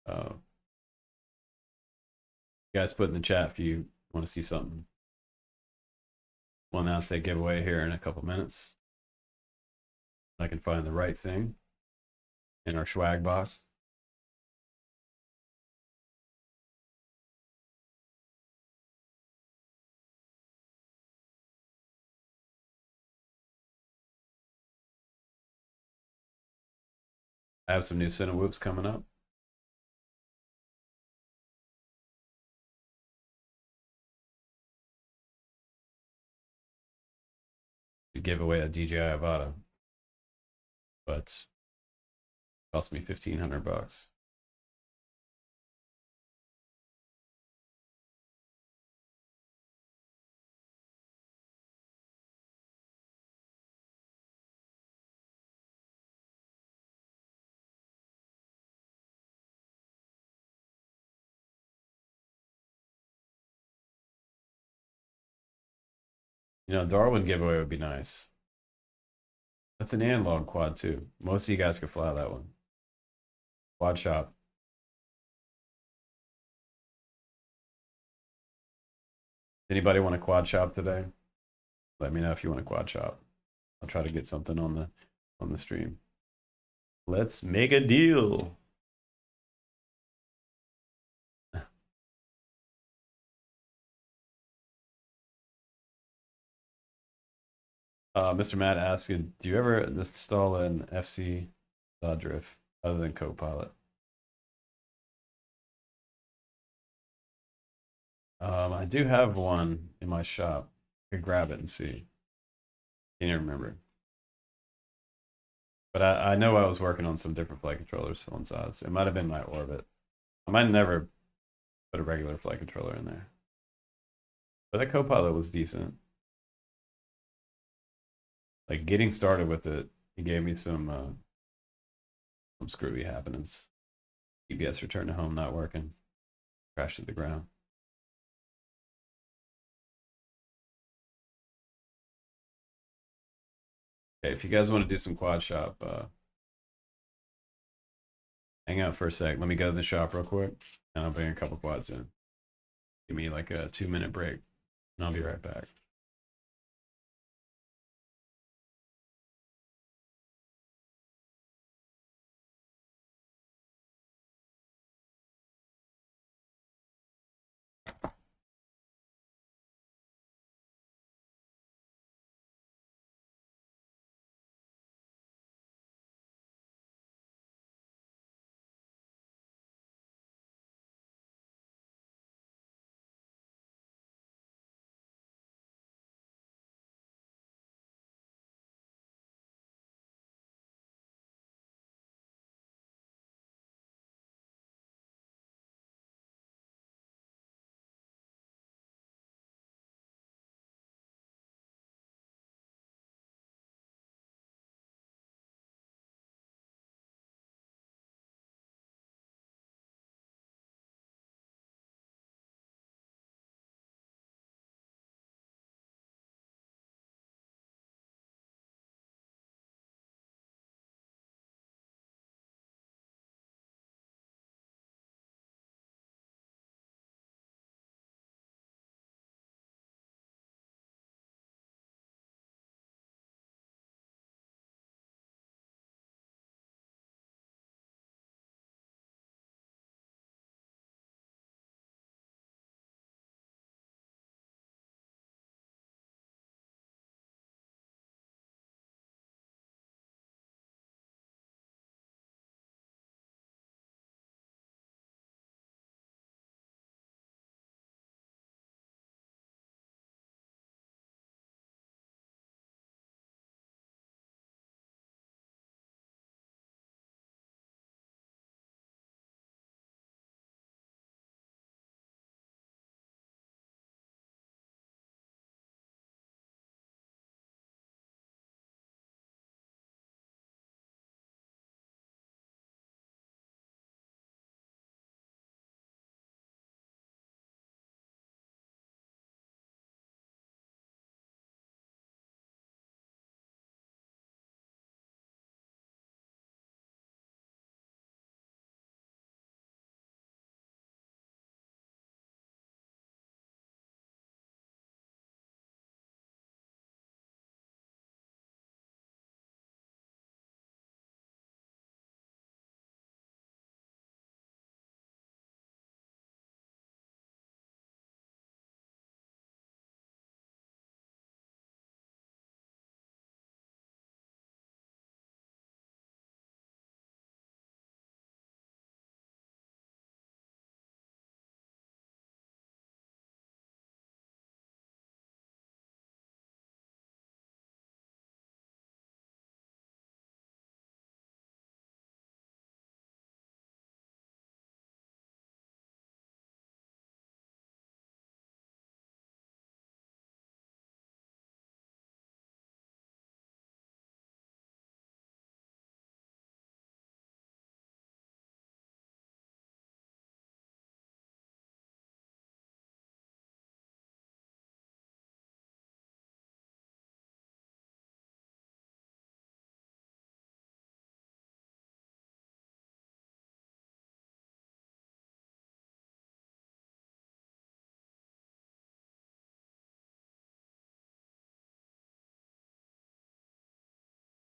You guys put in the chat if you want to see something. We'll announce that giveaway here in a couple minutes. I can find the right thing in our swag box. I have some new Cinewhoops coming up. To give away a DJI Avata, but it cost me $1,500. You know, Darwin giveaway would be nice. That's an analog quad too. Most of you guys could fly that one. Quad shop. Anybody want a quad shop today? Let me know if you want a quad shop. I'll try to get something on the stream. Let's make a deal. Mr. Matt asked, do you ever install an FC drift other than Copilot? I do have one in my shop. I could grab it and see. Can't even remember. But I know I was working on some different flight controllers on sides. It might have been my Orbit. I might never put a regular flight controller in there. But that Copilot was decent. Like getting started with it, it gave me some screwy happenings. EBS return to home not working. Crashed to the ground. Okay, if you guys want to do some quad shop, hang out for a sec. Let me go to the shop real quick, and I'll bring a couple quads in. Give me like a 2-minute break, and I'll be right back.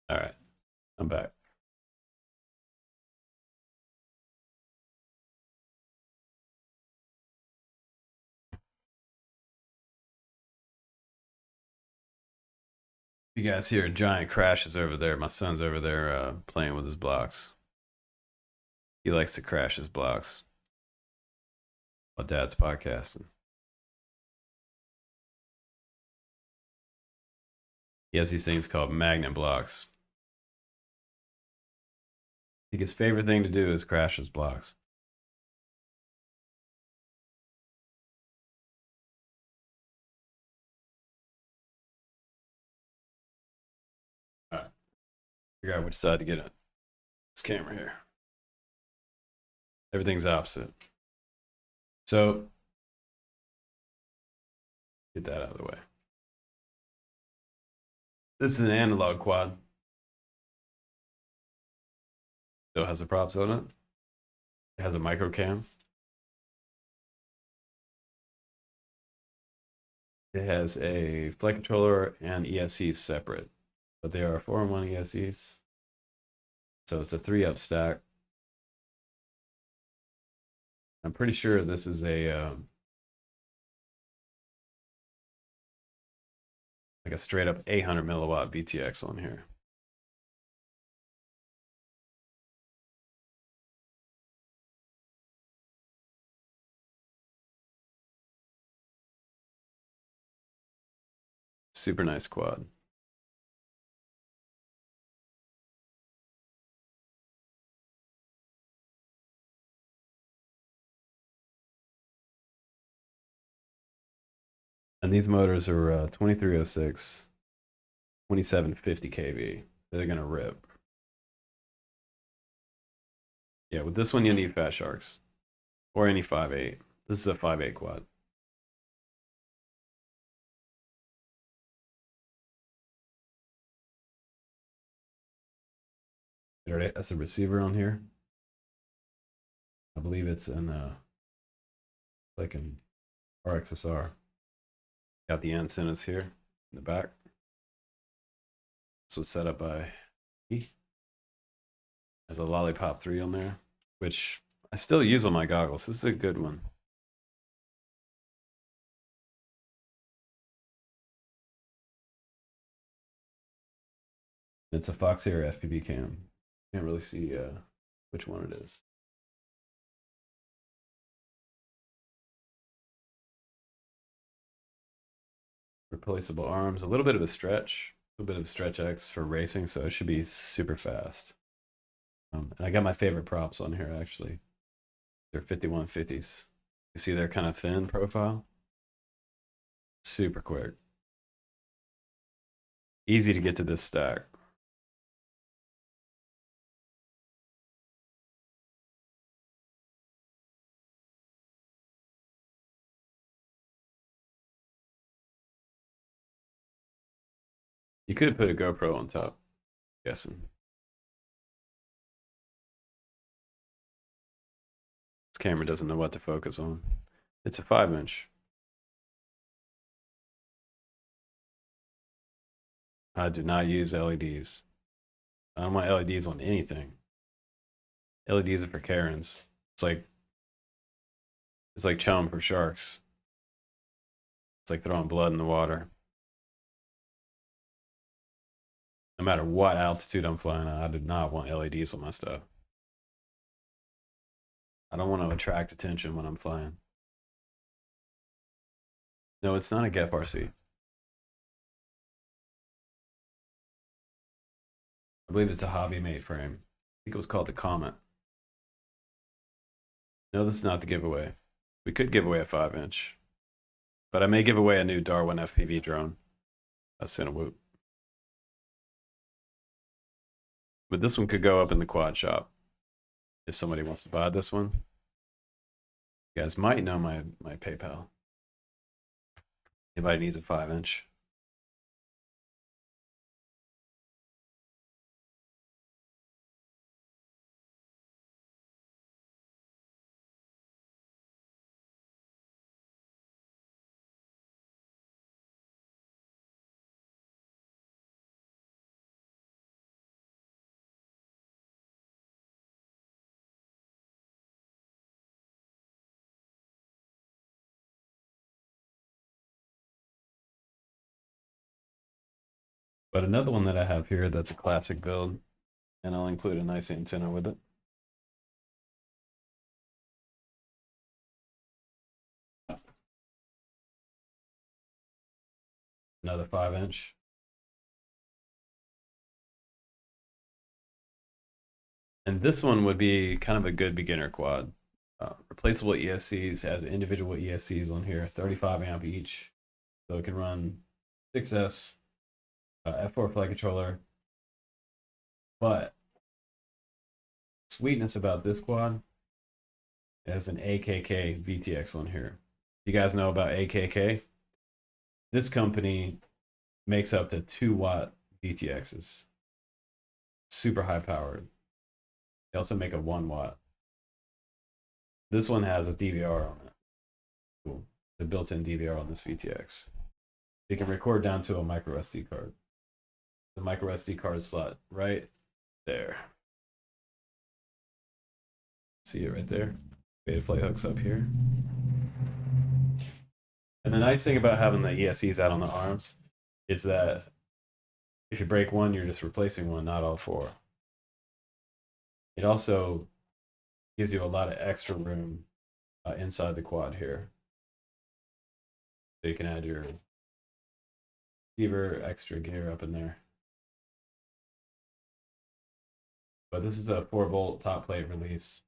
All right, I'm back. You guys hear giant crashes over there. My son's over there playing with his blocks. He likes to crash his blocks while dad's podcasting. He has these things called magnet blocks. think his favorite thing to do is crash his blocks. All right, figure out which side to get on this camera here. Everything's opposite. So get that out of the way. This is an analog quad. Still has the props on it. It has a micro cam. It has a flight controller and ESCs separate, but they are 4-in-1 ESCs. So it's a 3-up stack. I'm pretty sure this is a like a straight up 800 milliwatt BTX on here. Super nice quad. And these motors are 2306, 2750 kV. They're gonna rip. Yeah, with this one you need fat sharks, or any 5.8. This is a 5.8 quad. That's a receiver on here. I believe it's in like an RXSR. Got the antennas here in the back. This was set up by E. There's a Lollipop 3 on there, which I still use on my goggles. This is a good one. It's a Foxair FPV cam. Can't really see which one it is. Replaceable arms, a little bit of a stretch, a little bit of stretch X for racing, so it should be super fast. And I got my favorite props on here actually. They're 5150s. You see they're kind of thin profile. Super quick. Easy to get to this stack. You could have put a GoPro on top, I'm guessing. This camera doesn't know what to focus on. It's a 5-inch. I do not use LEDs. I don't want LEDs on anything. LEDs are for Karens. It's like chum for sharks. It's like throwing blood in the water. No matter what altitude I'm flying at, I do not want LEDs on my stuff. I don't want to attract attention when I'm flying. No, it's not a GEP RC. I believe it's a hobby mate frame. I think it was called the Comet. No, this is not the giveaway. We could give away a 5-inch, but I may give away a new Darwin FPV drone. That's in a whoop. But this one could go up in the quad shop if somebody wants to buy this one. You guys might know my PayPal. Anybody needs a 5-inch. But another one that I have here that's a classic build, and I'll include a nice antenna with it. Another 5-inch. And this one would be kind of a good beginner quad. Replaceable ESCs, has individual ESCs on here, 35 amp each. So it can run 6S, F4 flight controller. But sweetness about this quad, it has an AKK VTX on here. You guys know about AKK? This company makes up to 2-watt VTXs. Super high powered. They also make a 1-watt. This one has a DVR on it. Cool. The built-in DVR on this VTX. You can record down to a micro SD card. The micro SD card slot right there. See it right there? Betaflight hooks up here. And the nice thing about having the ESCs out on the arms is that if you break one, you're just replacing one, not all four. It also gives you a lot of extra room inside the quad here. So you can add your receiver, extra gear up in there. But this is a 4-volt top plate release.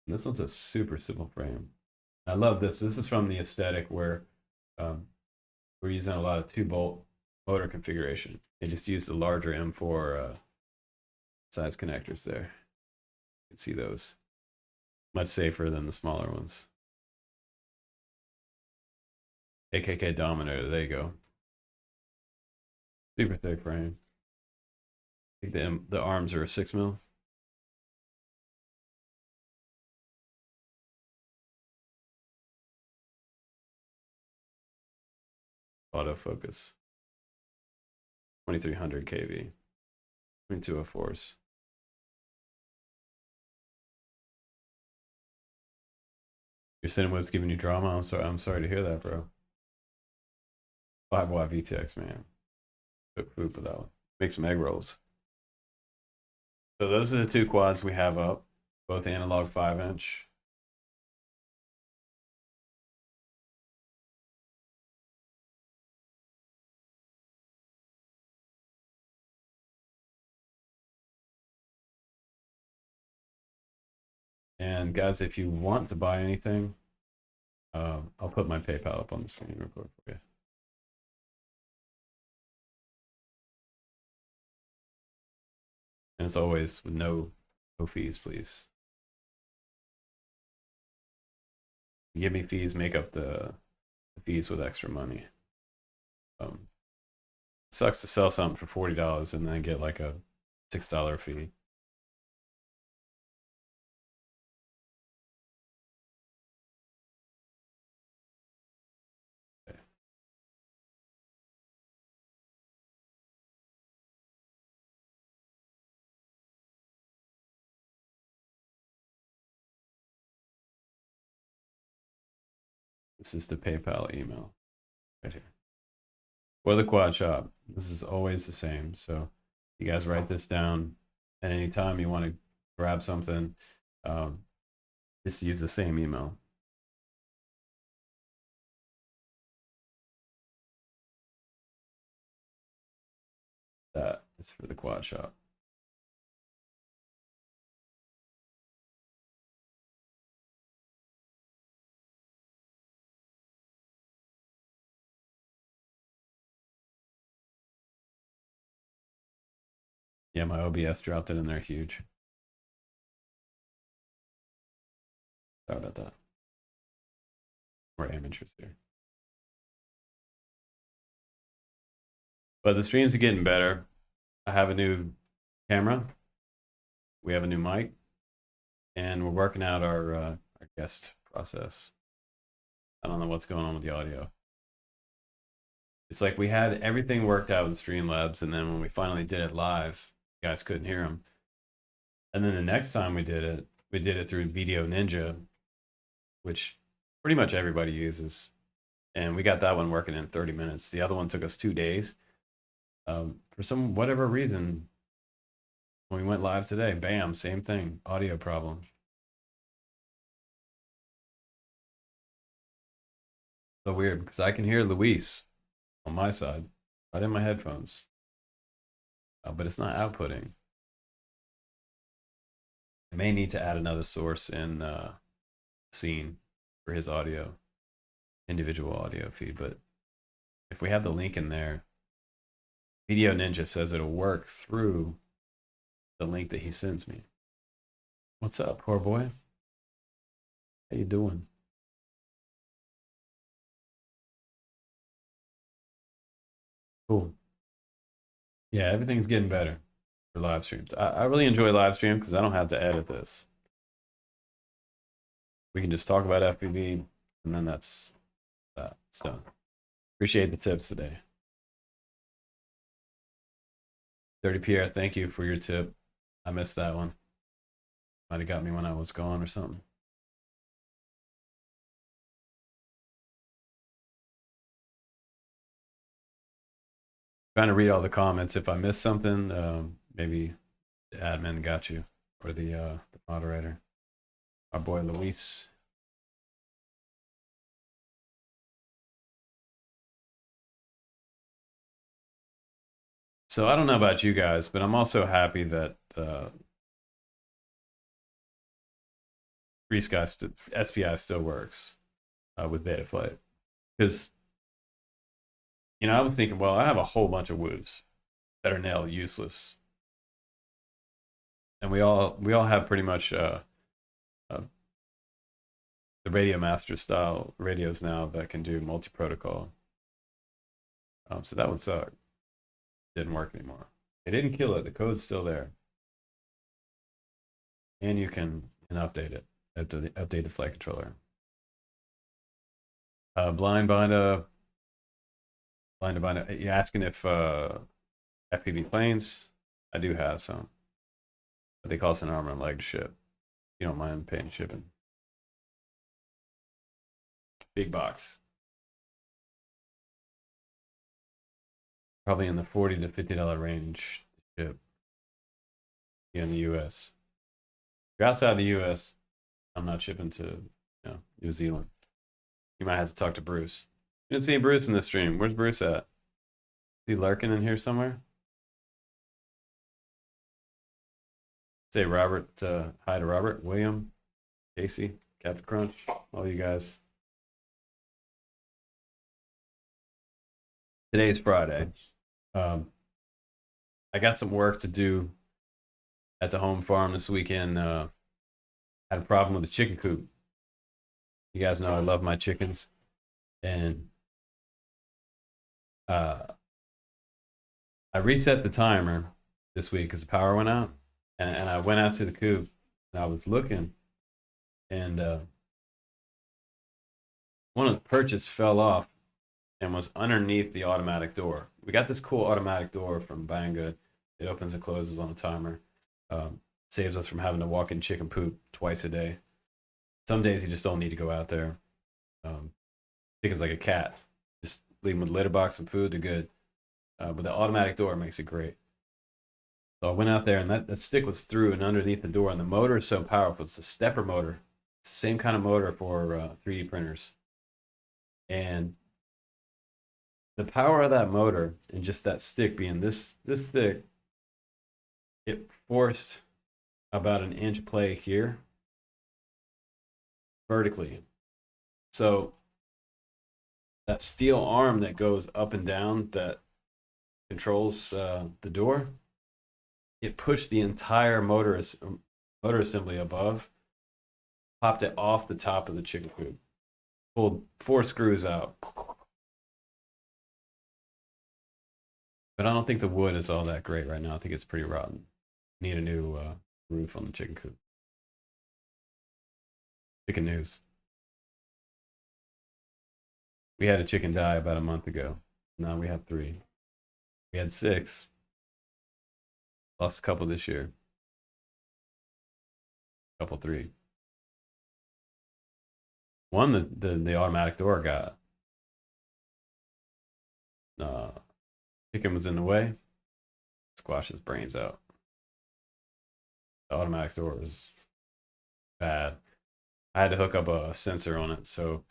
And this one's a super simple frame. I love this. This is from the aesthetic where we're using a lot of 2-bolt motor configuration. They just used the larger M4 size connectors there. You can see those. Much safer than the smaller ones. AKK Dominator, there you go. Super thick frame. I think the arms are 6mm. Autofocus. 2300 kV. 2204s. Your Cineweb's giving you drama. I'm sorry to hear that, bro. 5-watt VTX, man. Cook food with that one. Make some egg rolls. So those are the 2 quads we have up, both analog 5-inch. And guys, if you want to buy anything, I'll put my PayPal up on the screen real quick for you. And as always, with no fees, please. You give me fees, make up the fees with extra money. It sucks to sell something for $40 and then get like a $6 fee. Okay. This is the PayPal email right here. For the quad shop, this is always the same. So you guys write this down at any time you want to grab something, just use the same email. That is for the quad shop. Yeah, my OBS dropped it in there huge. Sorry about that. We're amateurs here. But the streams are getting better. I have a new camera. We have a new mic. And we're working out our guest process. I don't know what's going on with the audio. It's like we had everything worked out in Streamlabs, and then when we finally did it live, you guys couldn't hear them. And then the next time we did it through Video Ninja, which pretty much everybody uses. And we got that one working in 30 minutes. The other one took us 2 days. For whatever reason, when we went live today, bam, same thing, audio problem. So weird, because I can hear Luis. on my side, right in my headphones. But it's not outputting. I may need to add another source in scene for his audio, individual audio feed. But if we have the link in there, Video Ninja says it'll work through the link that he sends me. What's up, poor boy? How you doing? Cool. Yeah, everything's getting better for live streams. I really enjoy live stream because I don't have to edit this. We can just talk about FPV, and then that's that. So appreciate the tips today. 30 Pierre, thank you for your tip. I missed that one. Might have got me when I was gone or something. Trying to read all the comments. If I missed something, maybe the admin got you, or the moderator. Our boy Luis. So I don't know about you guys, but I'm also happy that SPI still works with Betaflight, because I was thinking, well, I have a whole bunch of woofs that are now useless, and we all have pretty much the Radio Master style radios now that can do multi-protocol. So that would suck. Didn't work anymore. They didn't kill it. The code's still there, and you can update it. Update the flight controller. Blind Binda. You're asking if FPV planes? I do have some, but they cost an arm and a leg to ship. You don't mind paying shipping. Big box. Probably in the $40 to $50 range to ship in the US. If you're outside the US, I'm not shipping to New Zealand. You might have to talk to Bruce. You didn't see Bruce in this stream. Where's Bruce at? Is he lurking in here somewhere? Say Robert, hi to Robert, William, Casey, Captain Crunch, all you guys. Today's Friday. I got some work to do at the home farm this weekend. Had a problem with the chicken coop. You guys know I love my chickens, and I reset the timer this week because the power went out, and I went out to the coop and I was looking, and one of the perches fell off and was underneath the automatic door. We got this cool automatic door from Banggood. It opens and closes on a timer. Saves us from having to walk in chicken poop twice a day. Some days you just don't need to go out there. Chicken's like a cat. Just leave them with a litter box and food, they're good. But the automatic door makes it great. So I went out there, and that stick was through and underneath the door, and the motor is so powerful. It's a stepper motor. It's the same kind of motor for 3D printers. And the power of that motor and just that stick being this thick, it forced about an inch play here vertically. So that steel arm that goes up and down that controls the door, it pushed the entire motor assembly above, popped it off the top of the chicken coop, pulled 4 screws out. But I don't think the wood is all that great right now. I think it's pretty rotten. Need a new roof on the chicken coop. Chicken news. We had a chicken die about a month ago. Now we have 3. We had 6. Lost a couple this year. Couple 3. One, the automatic door got. Chicken was in the way. Squashed his brains out. The automatic door was bad. I had to hook up a sensor on it, so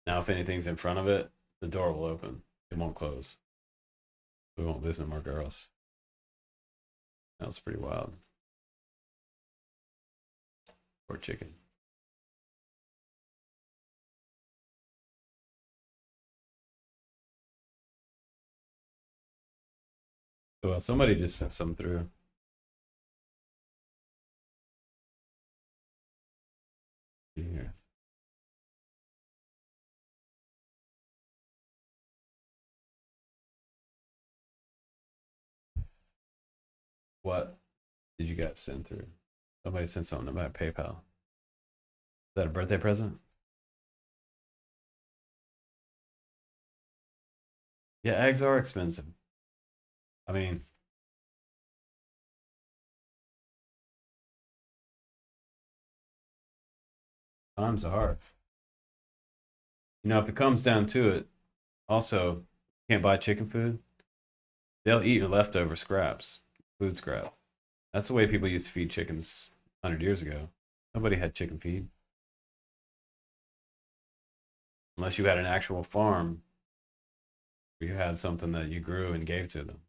now if anything's in front of it, the door will open. It won't close. We won't lose no more girls. That was pretty wild. Poor chicken. Well, somebody just sent some through. Here. What did you guys send through? Somebody sent something about PayPal. Is that a birthday present? Yeah, eggs are expensive. I mean, times are hard. You know, if it comes down to it, also, can't buy chicken food. They'll eat your leftover scraps, food scrap. That's the way people used to feed chickens 100 years ago. Nobody had chicken feed. Unless you had an actual farm, you had something that you grew and gave to them.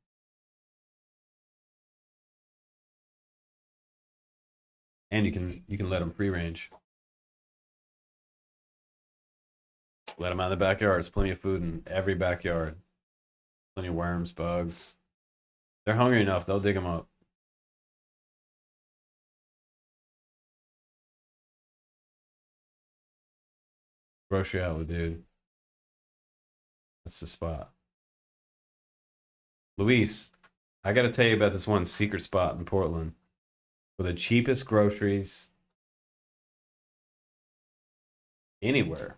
And you can let them free range. Let them out in the backyard. There's plenty of food in every backyard. Plenty of worms, bugs. They're hungry enough, they'll dig them up. Grocery outlet, dude. That's the spot. Luis, I got to tell you about this one secret spot in Portland for the cheapest groceries anywhere.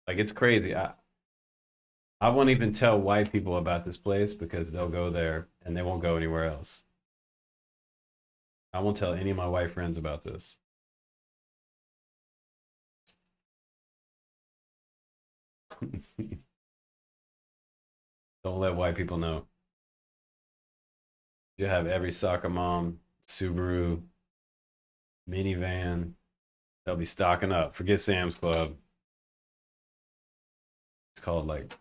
Like, it's crazy. I won't even tell white people about this place because they'll go there and they won't go anywhere else. I won't tell any of my white friends about this. Don't let white people know. You have every soccer mom, Subaru, minivan. They'll be stocking up. Forget Sam's Club. It's called, like,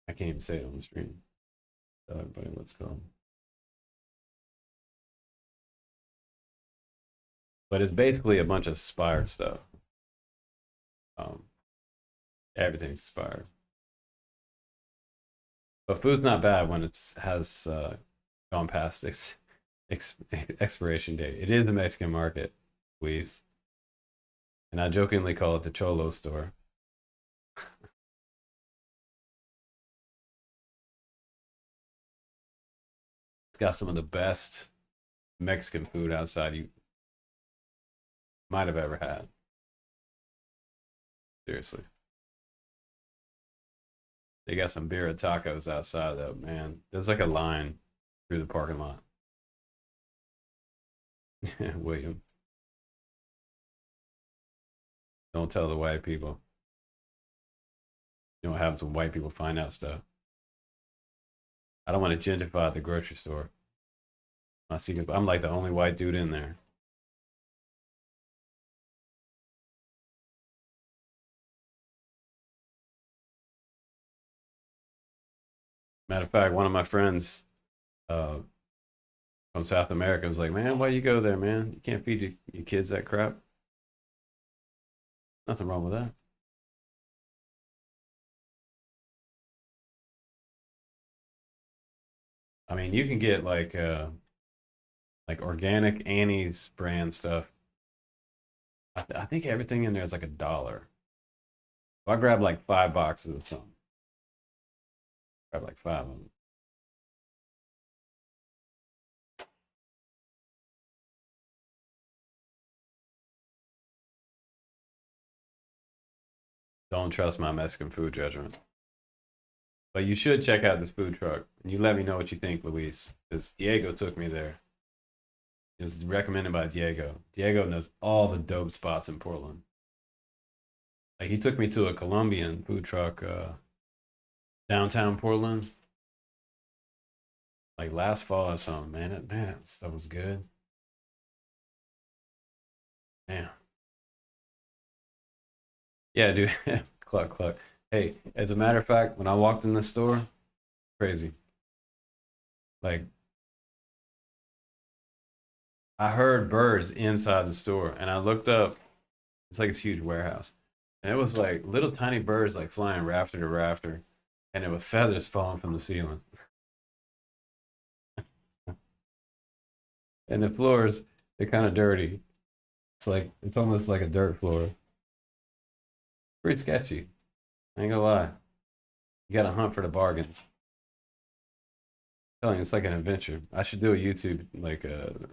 I can't even say it on the stream. Tell everybody what it's called. But it's basically a bunch of inspired stuff. Everything's inspired. But food's not bad when it has gone past its expiration date. It is a Mexican market, please. And I jokingly call it the Cholo store. It's got some of the best Mexican food outside you might have ever had. Seriously. They got some birria tacos outside though, man. There's like a line through the parking lot. William. Don't tell the white people. You know what happens when white people find out stuff. I don't want to gentrify the grocery store. I'm like the only white dude in there. Matter of fact, one of my friends from South America was like, man, why you go there, man? You can't feed your kids that crap. Nothing wrong with that. I mean, you can get like organic Annie's brand stuff. I think everything in there is like $1. If I grab like 5 boxes of something, grab like 5 of them. Don't trust my Mexican food judgment. But you should check out this food truck. And you let me know what you think, Luis. Because Diego took me there. It was recommended by Diego. Diego knows all the dope spots in Portland. Like, he took me to a Colombian food truck downtown Portland. Like last fall or something, man. That stuff was good. Man. Yeah, dude. Cluck, cluck. Hey, as a matter of fact, when I walked in the store, crazy. Like I heard birds inside the store, and I looked up. It's like this huge warehouse, and it was like little tiny birds like flying rafter to rafter, and it was feathers falling from the ceiling. And the floors, they're kind of dirty. It's like it's almost like a dirt floor. Pretty sketchy. I ain't gonna lie. You gotta hunt for the bargains. I'm telling you, it's like an adventure. I should do a YouTube like video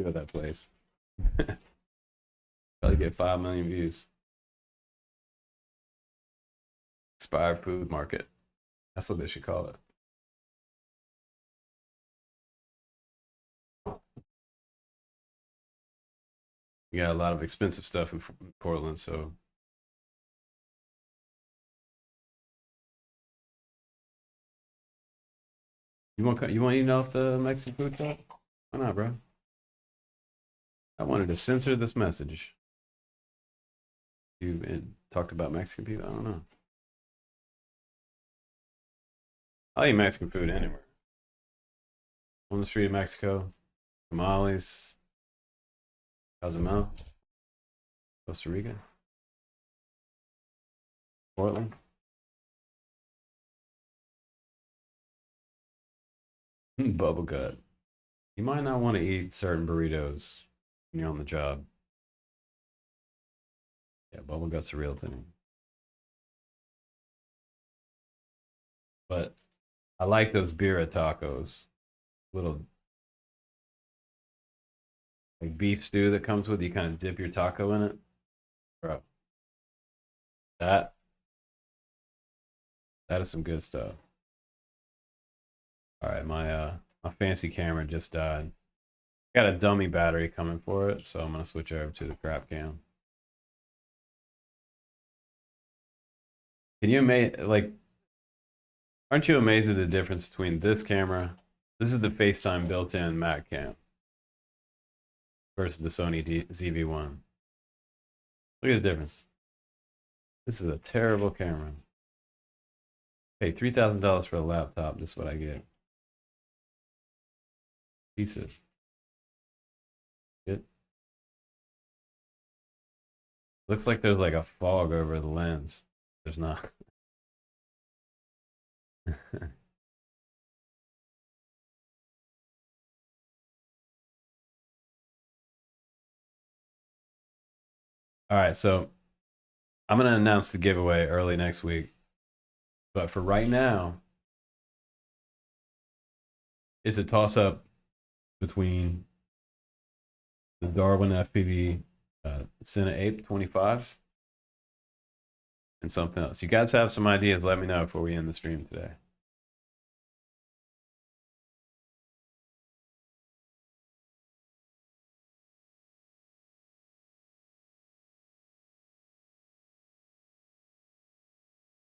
of that place. Probably get 5 million views. Expired food market. That's what they should call it. You got a lot of expensive stuff in Portland, so you want to eat off the Mexican food truck? Why not, bro? I wanted to censor this message. You talked about Mexican people. I don't know. I'll eat Mexican food anywhere. On the street of Mexico, tamales, Cozumel, Costa Rica, Portland. Bubble gut. You might not want to eat certain burritos when you're on the job. Yeah, bubble gut's a real thing. But I like those birria tacos. Little like beef stew that comes with you kind of dip your taco in it. Bro, that that is some good stuff. All right, my fancy camera just died. Got a dummy battery coming for it, so I'm gonna switch over to the crap cam. Can you like aren't you amazed at the difference between this camera? This is the FaceTime built-in Mac cam versus the Sony ZV-1. Look at the difference. This is a terrible camera. Hey, $3,000 for a laptop. This is what I get. Piece of it. Looks like there's like a fog over the lens. There's not. All right, so I'm gonna announce the giveaway early next week. But for right now, it's a toss-up between the Darwin FPV Cine Ape 25 and something else. You guys have some ideas, let me know before we end the stream today.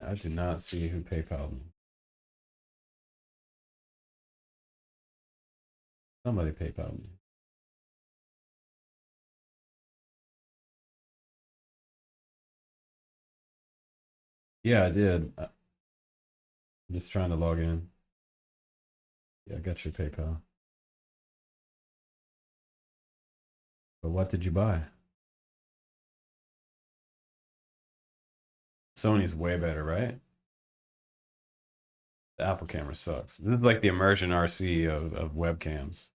I do not see who PayPal me. Somebody PayPal me. Yeah, I did. I'm just trying to log in. Yeah, I got your PayPal. But what did you buy? Sony's way better, right? The Apple camera sucks. This is like the immersion RC of webcams.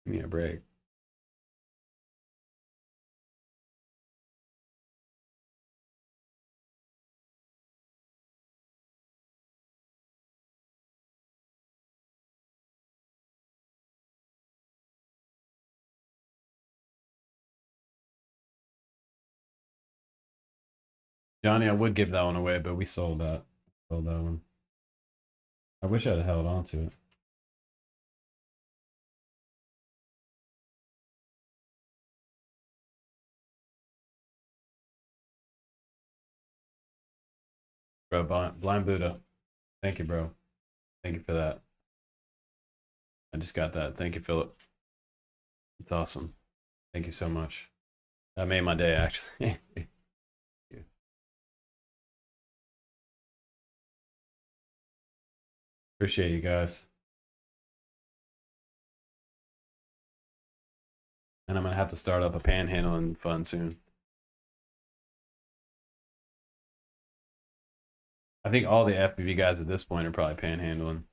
Give me a break. Johnny, I would give that one away, but we sold that. Sold that one. I wish I'd held on to it. Bro, Blind Buddha. Thank you, bro. Thank you for that. I just got that. Thank you, Philip. It's awesome. Thank you so much. That made my day, actually. Appreciate you guys. And I'm gonna have to start up a panhandling fund soon. I think all the FPV guys at this point are probably panhandling.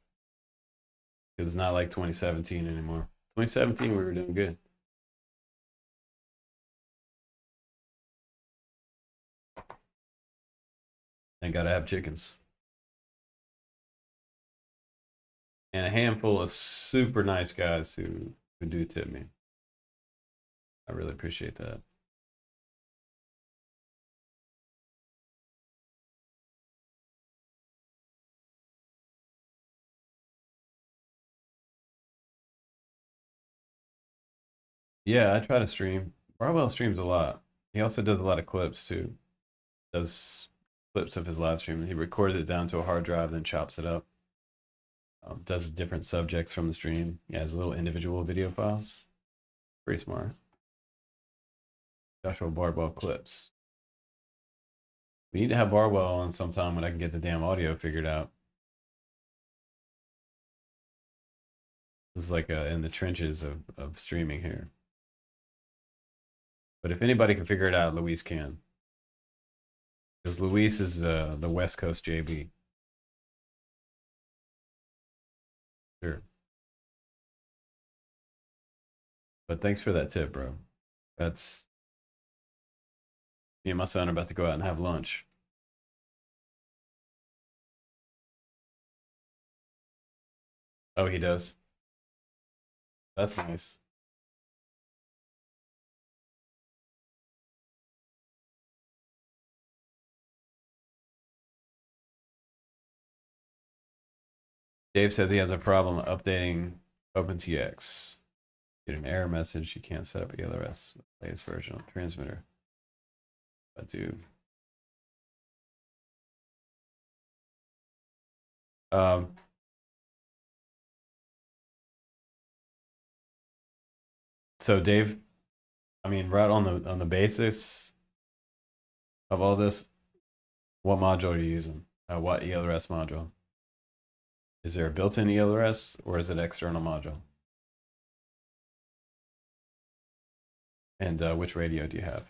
Because it's not like 2017 anymore. 2017 we were doing good. And gotta have chickens. And a handful of super nice guys who do tip me. I really appreciate that. Yeah, I try to stream. Barwell streams a lot. He also does a lot of clips too. Does clips of his live stream. He records it down to a hard drive, then chops it up. Does different subjects from the stream. Yeah, his little individual video files. Pretty smart. Joshua Barbell clips. We need to have Barwell on sometime when I can get the damn audio figured out. This is like in the trenches of streaming here. But if anybody can figure it out, Luis can. Because Luis is the West Coast JB. Sure. But thanks for that tip, bro. That's... Me and my son are about to go out and have lunch. Oh, he does? That's nice. Dave says he has a problem updating OpenTX. Get an error message. You can't set up ELRS with the latest version of the transmitter. I do. So Dave, I mean, right on the basis of all this, what module are you using? What ELRS module? Is there a built-in ELRS or is it external module? And which radio do you have?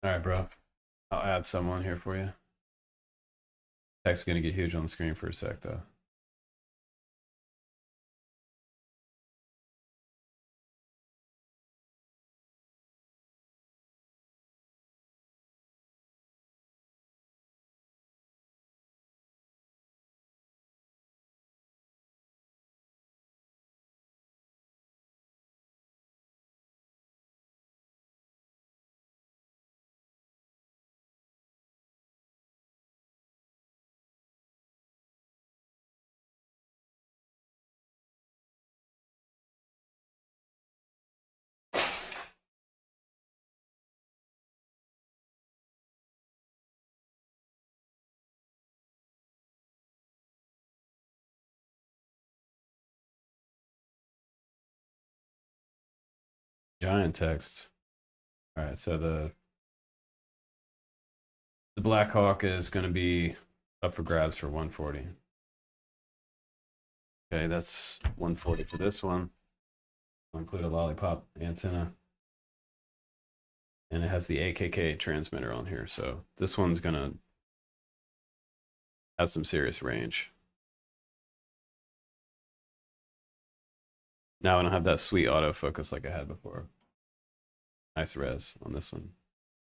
All right, bro. I'll add someone here for you. Text gonna get huge on the screen for a sec, though. Giant text. All right, so the Black Hawk is going to be up for grabs for 140. Okay, that's 140 for this one. I'll include a lollipop antenna. And it has the AKK transmitter on here, so this one's going to have some serious range. Now I don't have that sweet autofocus like I had before. Nice res on this one.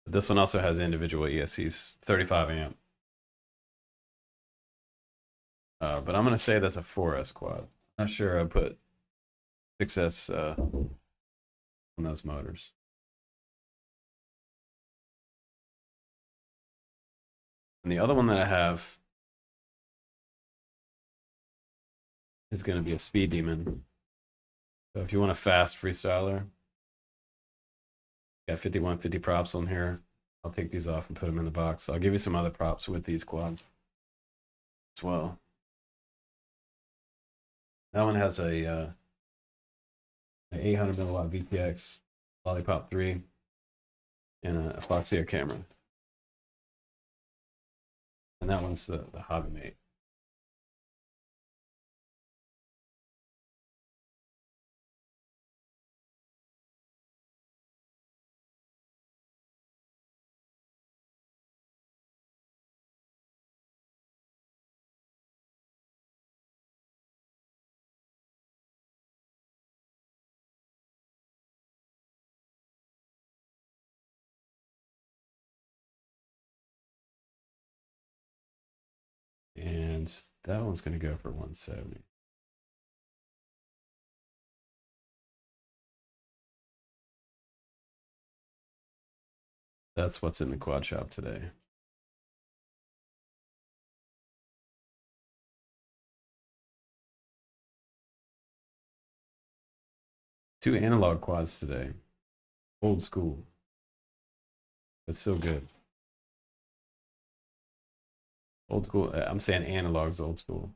But this one also has individual ESCs, 35 amp. But I'm going to say that's a 4S quad. Not sure I put 6S on those motors. And the other one that I have is going to be a Speed Demon. So if you want a fast freestyler, got 5150 props on here. I'll take these off and put them in the box. I'll give you some other props with these quads as well. That one has a an 800 milliwatt VTX Lollipop 3 and a Foxio camera. And that one's the Hobby Mate. And that one's going to go for 170. That's what's in the quad shop today. Two analog quads today. Old school. But still good. Old school. I'm saying analog's old school.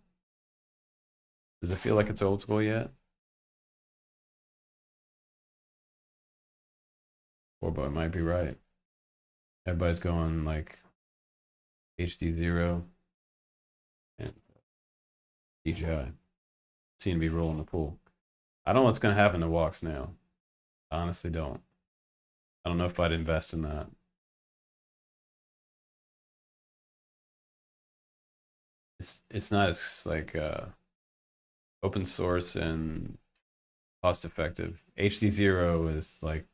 Does it feel like it's old school yet? Poor boy might be right. Everybody's going like HDZero and DJI. Seem to be rolling the pool. I don't know what's going to happen to walks now. I honestly don't. I don't know if I'd invest in that. It's not as like open source and cost effective. HDZero is like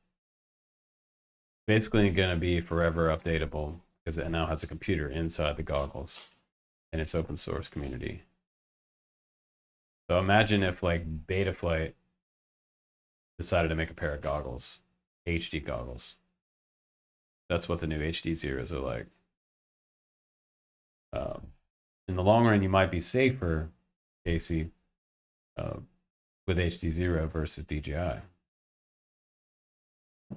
basically going to be forever updatable because it now has a computer inside the goggles and it's open source community. So imagine if like Betaflight decided to make a pair of goggles, HD goggles. That's what the new HDZeros are like. In the long run, you might be safer, Casey, with HDZero versus DJI.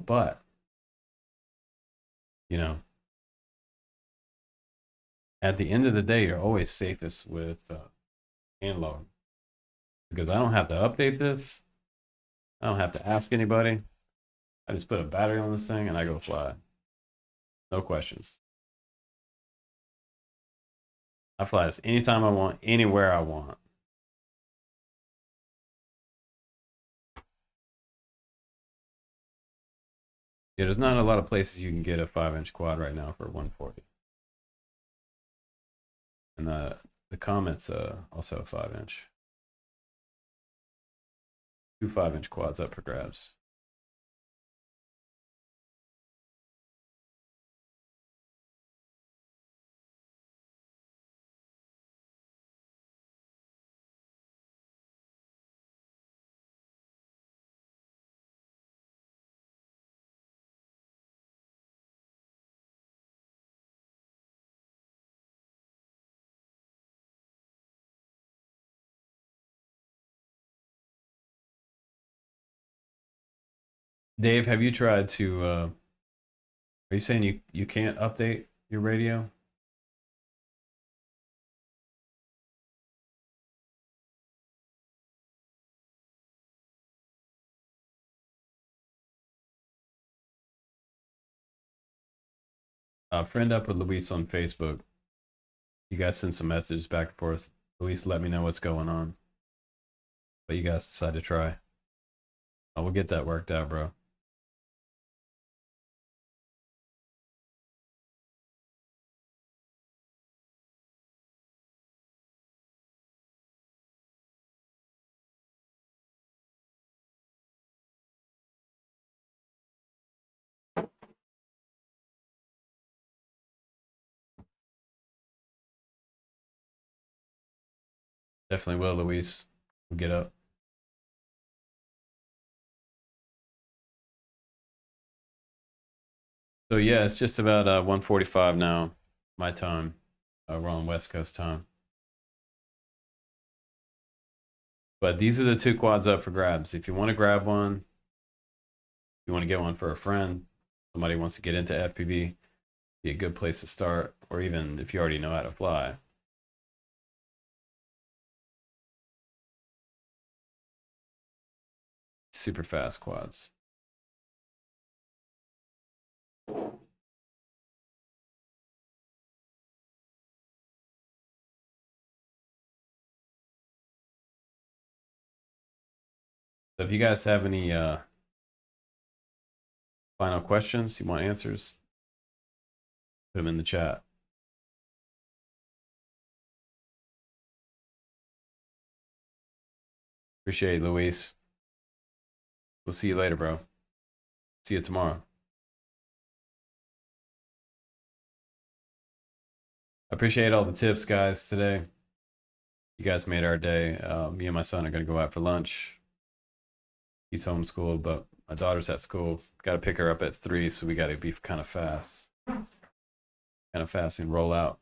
But, you know, at the end of the day, you're always safest with analog. Because I don't have to update this. I don't have to ask anybody. I just put a battery on this thing and I go fly. No questions. I fly this anytime I want, anywhere I want. Yeah, there's not a lot of places you can get a 5-inch quad right now for 140. And the Comet's also a 5-inch. Two 5-inch quads up for grabs. Dave, have you tried to are you saying you can't update your radio? Friend up with Luis on Facebook. You guys send some messages back and forth. Luis, let me know what's going on. But you guys decide to try. We'll get that worked out, bro. Definitely will, Luis. We'll get up. So yeah, it's just about 1:45 now, my time. We're on West Coast time. But these are the two quads up for grabs. If you want to grab one, you want to get one for a friend, somebody wants to get into FPV, be a good place to start, or even if you already know how to fly. Super fast quads. So if you guys have any final questions, you want answers, put them in the chat. Appreciate it, Luis. We'll see you later, bro. See you tomorrow. I appreciate all the tips, guys, today. You guys made our day. Me and my son are going to go out for lunch. He's homeschooled, but my daughter's at school. Got to pick her up at 3, so we got to be kind of fast. And roll out.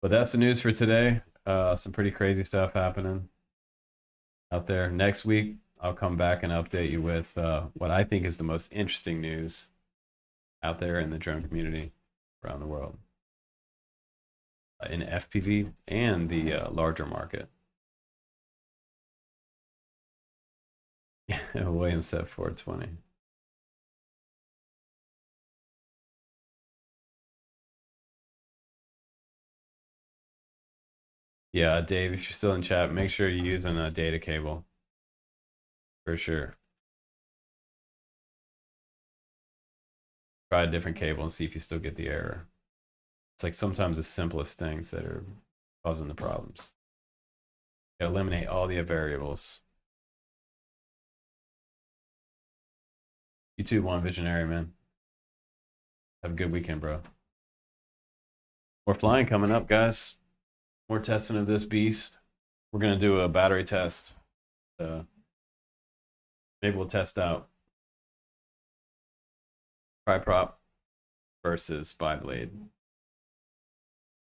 But that's the news for today. Some pretty crazy stuff happening out there. Next week, I'll come back and update you with what I think is the most interesting news out there in the drone community around the world. In FPV and the larger market. William said 420. Yeah, Dave, if you're still in chat, make sure you're using a data cable. For sure. Try a different cable and see if you still get the error. It's like sometimes the simplest things that are causing the problems. You eliminate all the variables. You too, One Visionary, man. Have a good weekend, bro. More flying coming up, guys. More testing of this beast. We're going to do a battery test. Maybe we'll test out tri-prop versus bi-blade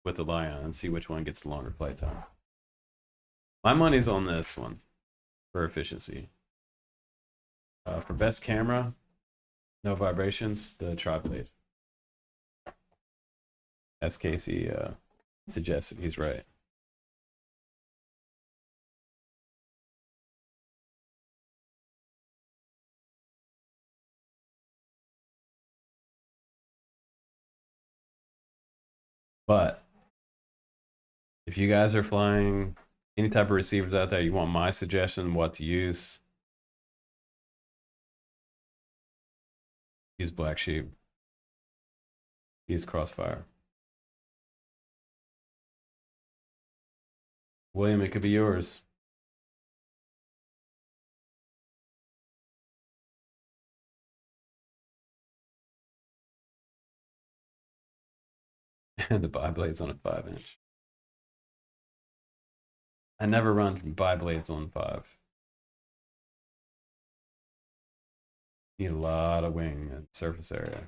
with the Lion and see which one gets the longer flight time. My money's on this one for efficiency. For best camera, no vibrations, the tri-blade. As Casey suggested, he's right. But if you guys are flying any type of receivers out there, you want my suggestion what to use, use Black Sheep, use Crossfire. William, it could be yours. The bi-blades on a 5-inch. I never run bi-blades on 5. Need a lot of wing and surface area.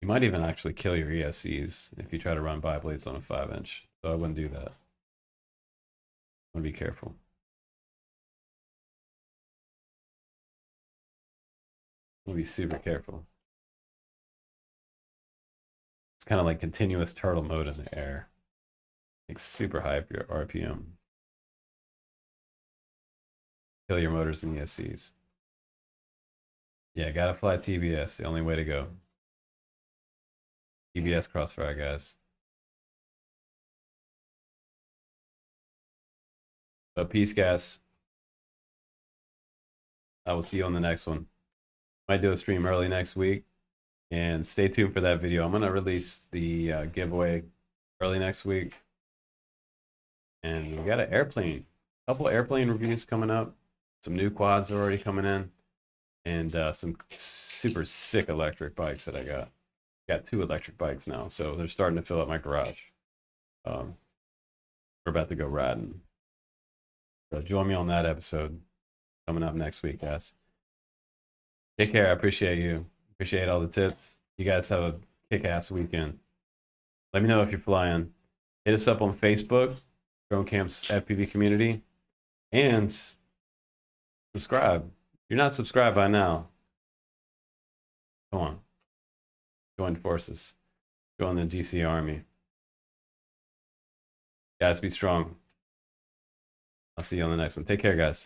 You might even actually kill your ESCs if you try to run bi-blades on a 5-inch. So I wouldn't do that. I want to be careful. I want to be super careful. It's kind of like continuous turtle mode in the air. Like super high RPM. Kill your motors and ESCs. Yeah, gotta fly TBS. The only way to go. TBS Crossfire, guys. So peace, guys. I will see you on the next one. Might do a stream early next week. And stay tuned for that video. I'm going to release the giveaway early next week. And we got an airplane. A couple of airplane reviews coming up. Some new quads are already coming in. And some super sick electric bikes that I got. Got 2 electric bikes now. So they're starting to fill up my garage. We're about to go riding. So join me on that episode coming up next week, guys. Take care. I appreciate you. Appreciate all the tips. You guys have a kick-ass weekend. Let me know if you're flying. Hit us up on Facebook, Drone Camp's FPV community, and subscribe. you're not subscribed by now, come on. Join forces. Join the GC Army. Guys, be strong. I'll see you on the next one. Take care, guys.